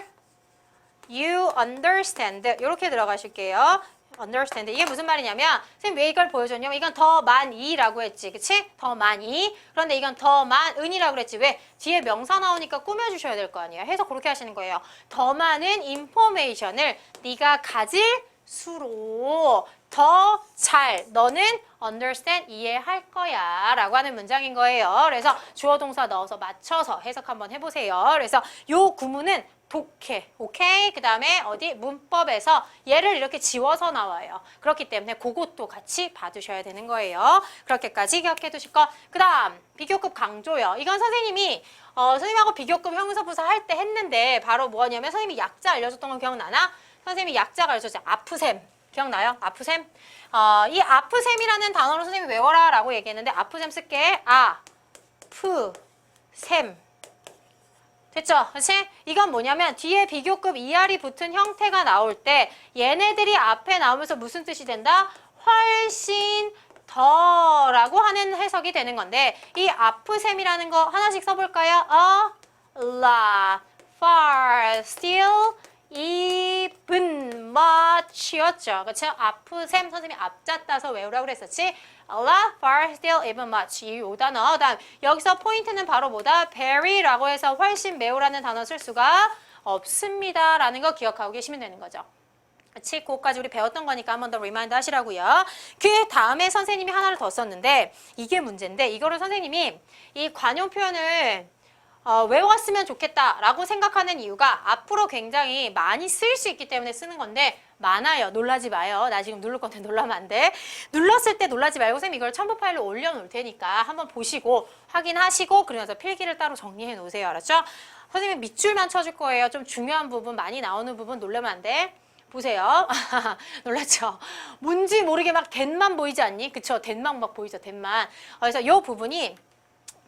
[SPEAKER 1] you understand 이렇게 들어가실게요. understand 이게 무슨 말이냐면 선생님 왜 이걸 보여줬냐면 이건 더 많이라고 했지 그치? 더 많이 그런데 이건 더 많은이라고 그랬지 왜? 뒤에 명사 나오니까 꾸며주셔야 될 거 아니에요. 해서 그렇게 하시는 거예요. 더 많은 인포메이션을 네가 가질수록 더 잘 너는 understand 이해할 거야 라고 하는 문장인 거예요. 그래서 주어 동사 넣어서 맞춰서 해석 한번 해보세요. 그래서 요 구문은 독해, 오케이? 그 다음에 어디? 문법에서 얘를 이렇게 지워서 나와요. 그렇기 때문에 그것도 같이 봐두셔야 되는 거예요. 그렇게까지 기억해 두실 거. 그 다음, 비교급 강조요. 이건 선생님이, 선생님하고 비교급 형용사부사 할 때 했는데 바로 뭐냐면 선생님이 약자 알려줬던 거 기억나나? 선생님이 약자가 알려줬죠. 아프셈. 기억나요? 아프셈? 이 아프셈이라는 단어로 선생님이 외워라 라고 얘기했는데 아프셈 쓸게. 셈. 됐죠? 그치? 이건 뭐냐면 뒤에 비교급 ER이 붙은 형태가 나올 때 얘네들이 앞에 나오면서 무슨 뜻이 된다? 훨씬 더라고 하는 해석이 되는 건데 이 아프셈이라는 거 하나씩 써볼까요? A lot, far, still, even, much였죠. 그쵸? 아프셈 선생님이 앞자 따서 외우라고 그랬었지? A lot, far, still, even, much. 이 단어. 다음 여기서 포인트는 바로 뭐다? very라고 해서 훨씬 매우라는 단어 쓸 수가 없습니다. 라는 거 기억하고 계시면 되는 거죠. 그치? 그거까지 우리 배웠던 거니까 한 번 더 리마인드 하시라고요. 그 다음에 선생님이 하나를 더 썼는데 이게 문제인데 이거를 선생님이 이 관용 표현을 외웠으면 좋겠다라고 생각하는 이유가 앞으로 굉장히 많이 쓰일 수 있기 때문에 쓰는 건데 많아요. 놀라지 마요. 나 지금 누를 건데 놀라면 안 돼. 눌렀을 때 놀라지 말고 선생님 이걸 첨부 파일로 올려놓을 테니까 한번 보시고 확인하시고 그러면서 필기를 따로 정리해 놓으세요. 알았죠? 선생님 밑줄만 쳐줄 거예요. 좀 중요한 부분 많이 나오는 부분 놀라면 안 돼. 보세요. 놀랐죠? 뭔지 모르게 막 된만 보이지 않니? 그쵸? 된만 막 보이죠? 된만. 그래서 이 부분이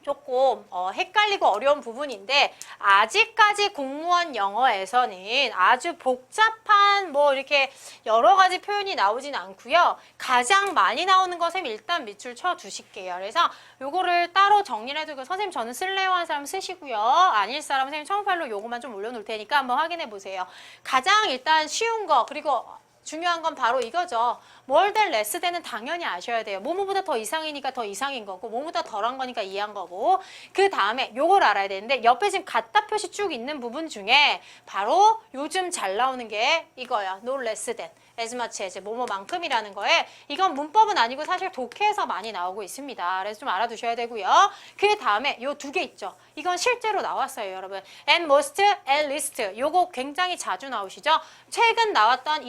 [SPEAKER 1] 조금 헷갈리고 어려운 부분인데 아직까지 공무원 영어에서는 아주 복잡한 뭐 이렇게 여러 가지 표현이 나오진 않고요. 가장 많이 나오는 것은 일단 밑줄 쳐 두실게요. 그래서 요거를 따로 정리를 해두고 선생님 저는 쓸래요 하는 사람 쓰시고요. 아닐 사람 선생님 청팔로 요거만 좀 올려놓을 테니까 한번 확인해 보세요. 가장 일단 쉬운 거 그리고 중요한 건 바로 이거죠. more than less than은 당연히 아셔야 돼요. 뭐뭐보다 더 이상이니까 더 이상인 거고 뭐뭐보다 덜한 거니까 이한 거고 그 다음에 요걸 알아야 되는데 옆에 지금 같다 표시 쭉 있는 부분 중에 바로 요즘 잘 나오는 게 이거야. no less than. as much as 뭐뭐만큼이라는 거에 이건 문법은 아니고 사실 독해에서 많이 나오고 있습니다. 그래서 좀 알아두셔야 되고요. 그 다음에 요 두 개 있죠. 이건 실제로 나왔어요, 여러분. and most, at least. 요거 굉장히 자주 나오시죠. 최근 나왔던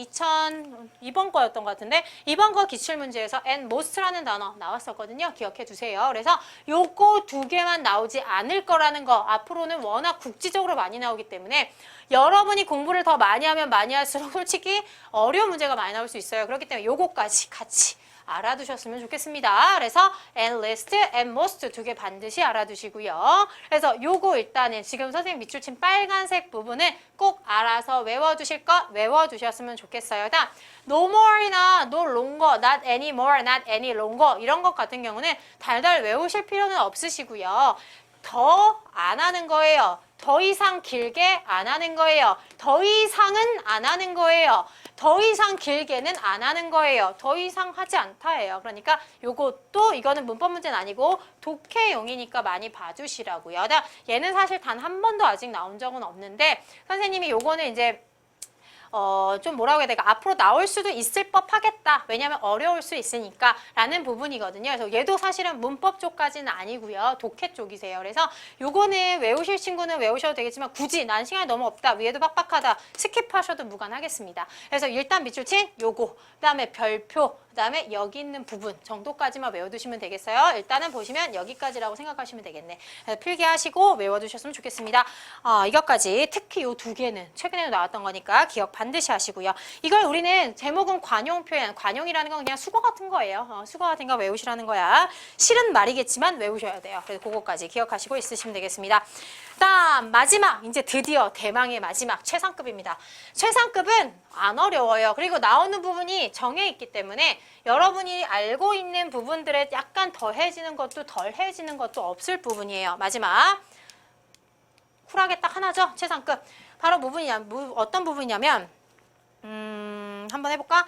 [SPEAKER 1] 이번 거였던 것 같은데 이번 거 기출문제에서 and most라는 단어 나왔었거든요. 기억해 두세요. 그래서 요거 두 개만 나오지 않을 거라는 거 앞으로는 워낙 국지적으로 많이 나오기 때문에 여러분이 공부를 더 많이 하면 많이 할수록 솔직히 어려운 문제가 많이 나올 수 있어요. 그렇기 때문에 요거까지 같이 알아두셨으면 좋겠습니다. 그래서 and least, and most 두 개 반드시 알아두시고요. 그래서 요거 일단은 지금 선생님 밑줄 친 빨간색 부분은 꼭 알아서 외워두실 거 외워두셨으면 좋겠어요. 다음 no more이나 no longer, not anymore, not any longer 이런 것 같은 경우는 달달 외우실 필요는 없으시고요. 더 안 하는 거예요. 더 이상 길게 안 하는 거예요. 더 이상은 안 하는 거예요. 더 이상 길게는 안 하는 거예요. 더 이상 하지 않다예요. 그러니까 요것도 이거는 문법 문제는 아니고 독해용이니까 많이 봐주시라고요. 얘는 사실 단 한 번도 아직 나온 적은 없는데 선생님이 요거는 이제 좀 뭐라고 해야 될까? 앞으로 나올 수도 있을 법 하겠다. 왜냐하면 어려울 수 있으니까 라는 부분이거든요. 그래서 얘도 사실은 문법 쪽까지는 아니고요. 독해 쪽이세요. 그래서 요거는 외우실 친구는 외우셔도 되겠지만 굳이 난 시간이 너무 없다. 위에도 빡빡하다. 스킵하셔도 무관하겠습니다. 그래서 일단 밑줄 친 요거. 그 다음에 별표. 그 다음에 여기 있는 부분 정도까지만 외워두시면 되겠어요. 일단은 보시면 여기까지라고 생각하시면 되겠네. 필기하시고 외워두셨으면 좋겠습니다. 이것까지 특히 요 두 개는 최근에도 나왔던 거니까 기억 반드시 하시고요. 이걸 우리는 제목은 관용 표현, 관용이라는 건 그냥 수거 같은 거예요. 수거 같은 거 외우시라는 거야. 실은 말이겠지만 외우셔야 돼요. 그래서 그거까지 기억하시고 있으시면 되겠습니다. 다음 마지막 이제 드디어 대망의 마지막 최상급입니다. 최상급은 안 어려워요. 그리고 나오는 부분이 정해 있기 때문에 여러분이 알고 있는 부분들에 약간 더해지는 것도 덜해지는 것도 없을 부분이에요. 마지막 쿨하게 딱 하나죠. 최상급. 바로 어떤 부분이냐면 한번 해볼까?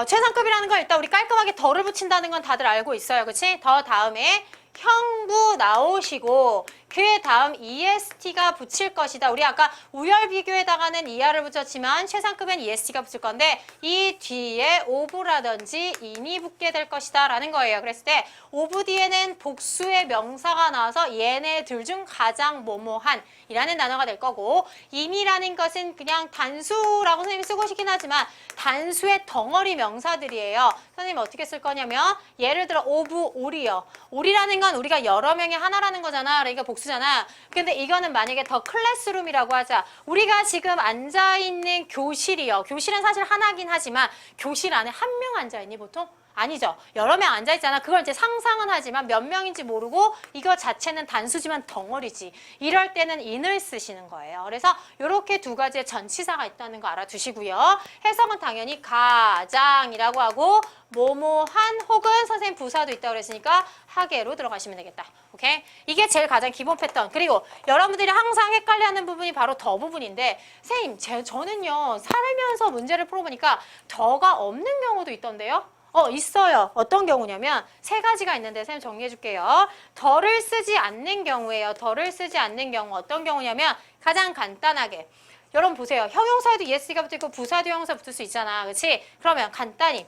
[SPEAKER 1] 최상급이라는 건 일단 우리 깔끔하게 덜을 붙인다는 건 다들 알고 있어요. 그치? 더 다음에 형부 나오시고 그 다음 EST가 붙일 것이다. 우리 아까 우열 비교에다가는 ER을 붙였지만 최상급엔 EST가 붙을 건데 이 뒤에 of라든지 in이 붙게 될 것이다 라는 거예요. 그랬을 때 of 뒤에는 복수의 명사가 나와서 얘네들 중 가장 뭐뭐한 이라는 단어가 될 거고 in이라는 것은 그냥 단수라고 선생님이 쓰고 싶긴 하지만 단수의 덩어리 명사들이에요. 선생님이 어떻게 쓸 거냐면 예를 들어 of all이요. all이라는 건 우리가 여러 명의 하나라는 거잖아. 그러니까 복수잖아. 근데 이거는 만약에 더 클래스룸이라고 하자. 우리가 지금 앉아있는 교실이요. 교실은 사실 하나긴 하지만 교실 안에 한 명 앉아있니 보통? 아니죠. 여러 명 앉아있잖아. 그걸 이제 상상은 하지만 몇 명인지 모르고 이거 자체는 단수지만 덩어리지. 이럴 때는 in을 쓰시는 거예요. 그래서 이렇게 두 가지의 전치사가 있다는 거 알아두시고요. 해석은 당연히 가장이라고 하고 뭐뭐한 혹은 선생님 부사도 있다고 그랬으니까 하계로 들어가시면 되겠다. 오케이? 이게 제일 가장 기본 패턴. 그리고 여러분들이 항상 헷갈려하는 부분이 바로 더 부분인데 선생님 저는요 살면서 문제를 풀어보니까 더가 없는 경우도 있던데요. 있어요. 어떤 경우냐면 세 가지가 있는데 선생님 정리해 줄게요. 덜을 쓰지 않는 경우예요. 덜을 쓰지 않는 경우 어떤 경우냐면 가장 간단하게 여러분 보세요. 형용사에도 ES가 붙어 있고 부사도 형용사 붙을 수 있잖아. 그렇지? 그러면 간단히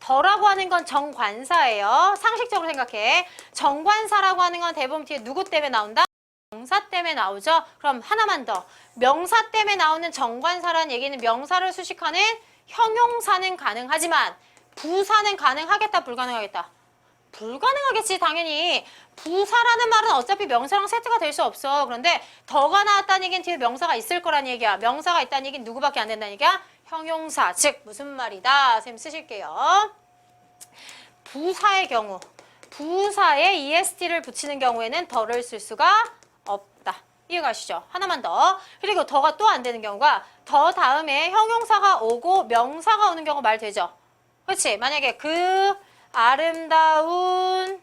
[SPEAKER 1] 더라고 하는 건 정관사예요. 상식적으로 생각해. 정관사라고 하는 건 대부분 뒤에 누구 때문에 나온다? 명사 때문에 나오죠? 그럼 하나만 더. 명사 때문에 나오는 정관사라는 얘기는 명사를 수식하는 형용사는 가능하지만 부사는 가능하겠다, 불가능하겠다? 불가능하겠지, 당연히. 부사라는 말은 어차피 명사랑 세트가 될 수 없어. 그런데 더가 나왔다는 얘기는 뒤에 명사가 있을 거란 얘기야. 명사가 있다는 얘기는 누구밖에 안 된다는 얘기야? 형용사. 즉 무슨 말이다? 선생님 쓰실게요. 부사의 경우 부사에 est를 붙이는 경우에는 더를 쓸 수가 없다. 이해가시죠? 하나만 더. 그리고 더가 또 안 되는 경우가 더 다음에 형용사가 오고 명사가 오는 경우 말 되죠? 그렇지? 만약에 그 아름다운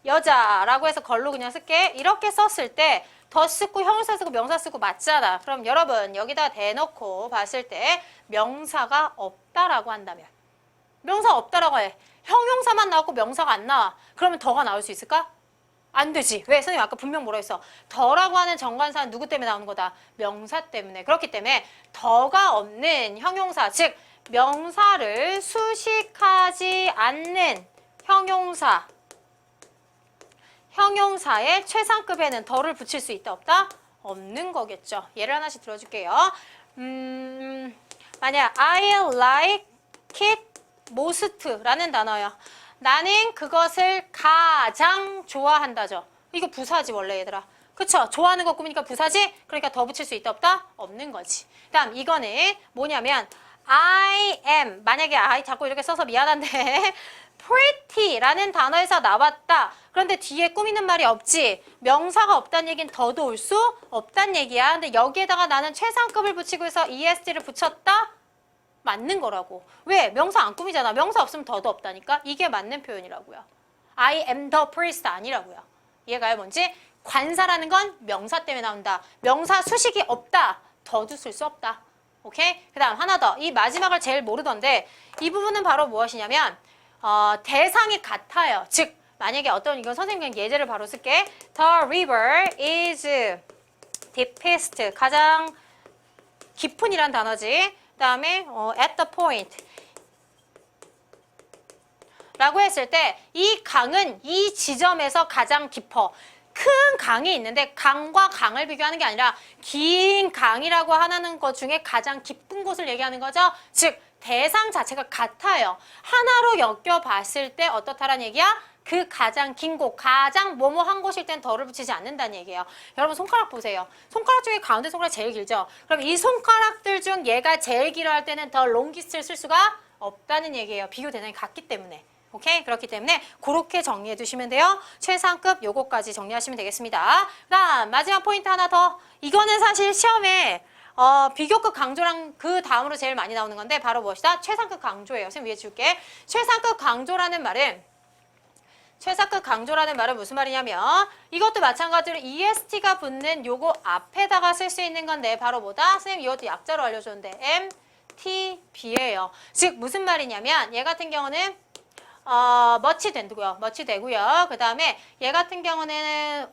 [SPEAKER 1] 여자라고 해서 걸로 그냥 쓸게. 이렇게 썼을 때 더 쓰고 형용사 쓰고 명사 쓰고 맞잖아. 그럼 여러분 여기다 대놓고 봤을 때 명사가 없다라고 한다면 명사 없다라고 해. 형용사만 나오고 명사가 안 나와. 그러면 더가 나올 수 있을까? 안 되지. 왜? 선생님 아까 분명 뭐라 했어? 더라고 하는 정관사는 누구 때문에 나오는 거다? 명사 때문에. 그렇기 때문에 더가 없는 형용사, 즉 명사를 수식하지 않는 형용사의 최상급에는 더를 붙일 수 있다 없다? 없는 거겠죠. 예를 하나씩 들어줄게요. 만약 I like it most라는 단어요. 나는 그것을 가장 좋아한다죠. 이거 부사지 원래 얘들아. 그쵸? 좋아하는 거 꾸미니까 부사지? 그러니까 더 붙일 수 있다 없다? 없는 거지. 다음 이거는 뭐냐면 I am, 만약에 I 자꾸 이렇게 써서 미안한데 pretty라는 단어에서 나왔다. 그런데 뒤에 꾸미는 말이 없지. 명사가 없다는 얘기는 더도 올 수 없다는 얘기야. 근데 여기에다가 나는 최상급을 붙이고 해서 est를 붙였다? 맞는 거라고. 왜? 명사 안 꾸미잖아. 명사 없으면 더도 없다니까. 이게 맞는 표현이라고요. I am the priest 아니라고요. 이해가요? 뭔지? 관사라는 건 명사 때문에 나온다. 명사 수식이 없다. 더도 쓸 수 없다. 오케이? 그 다음 하나 더. 이 마지막을 제일 모르던데 이 부분은 바로 무엇이냐면 대상이 같아요. 즉 만약에 어떤 이건 선생님 그냥 예제를 바로 쓸게. The river is deepest. 가장 깊은이란 단어지. 그 다음에 at the point 라고 했을 때 이 강은 이 지점에서 가장 깊어. 큰 강이 있는데 강과 강을 비교하는 게 아니라 긴 강이라고 하는 것 중에 가장 깊은 곳을 얘기하는 거죠. 즉 대상 자체가 같아요. 하나로 엮여봤을 때 어떻다란 얘기야? 그 가장 긴 곳, 가장 뭐뭐한 곳일 땐 덜을 붙이지 않는다는 얘기예요. 여러분 손가락 보세요. 손가락 중에 가운데 손가락 제일 길죠? 그럼 이 손가락들 중 얘가 제일 길어 할 때는 더 롱기스트를 쓸 수가 없다는 얘기예요. 비교 대상이 같기 때문에. 오케이? 그렇기 때문에 그렇게 정리해 두시면 돼요. 최상급 요거까지 정리하시면 되겠습니다. 그다음 마지막 포인트 하나 더. 이거는 사실 시험에 비교급 강조랑 그 다음으로 제일 많이 나오는 건데 바로 무엇이다? 최상급 강조예요. 선생님 위에 줄게. 최상급 강조라는 말은 무슨 말이냐면 이것도 마찬가지로 EST가 붙는 요거 앞에다가 쓸 수 있는 건데 바로 뭐다? 선생님 이것도 약자로 알려줬는데 MTB예요. 즉 무슨 말이냐면 얘 같은 경우는 멋이 되고요. 그 다음에 얘 같은 경우는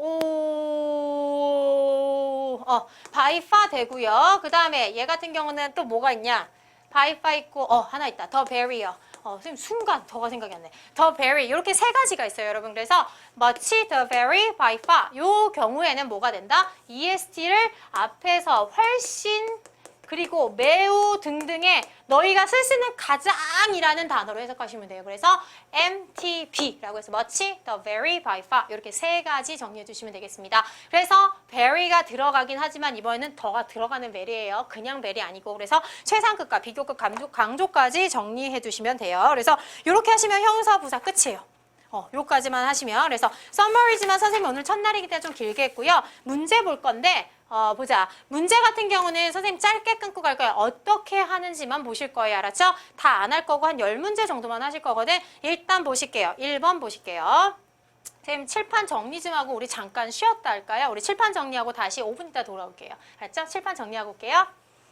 [SPEAKER 1] by far 되고요. 그 다음에 얘 같은 경우는 또 뭐가 있냐? by far 있고 하나 있다. the very요. 선생님 순간 더가 생각이 안 나. the very 이렇게 세 가지가 있어요, 여러분. 그래서 much, the very, by far 요 경우에는 뭐가 된다? EST를 앞에서 훨씬 그리고 매우 등등의 너희가 쓸 수 있는 가장이라는 단어로 해석하시면 돼요. 그래서 MTB라고 해서 much, the very, by far 이렇게 세 가지 정리해 주시면 되겠습니다. 그래서 very가 들어가긴 하지만 이번에는 더가 들어가는 very예요. 그냥 very 아니고 그래서 최상급과 비교급 강조까지 정리해 두시면 돼요. 그래서 이렇게 하시면 형용사 부사 끝이에요. 요까지만 하시면 그래서 summary지만 선생님 오늘 첫날이기 때문에 좀 길게 했고요. 문제 볼 건데 보자. 문제 같은 경우는 선생님 짧게 끊고 갈 거예요. 어떻게 하는지만 보실 거예요. 알았죠? 다 안 할 거고 한 10문제 정도만 하실 거거든. 일단 보실게요. 1번 보실게요. 선생님 칠판 정리 좀 하고 우리 잠깐 쉬었다 할까요? 우리 칠판 정리하고 다시 5분 있다 돌아올게요. 알았죠? 칠판 정리하고 올게요.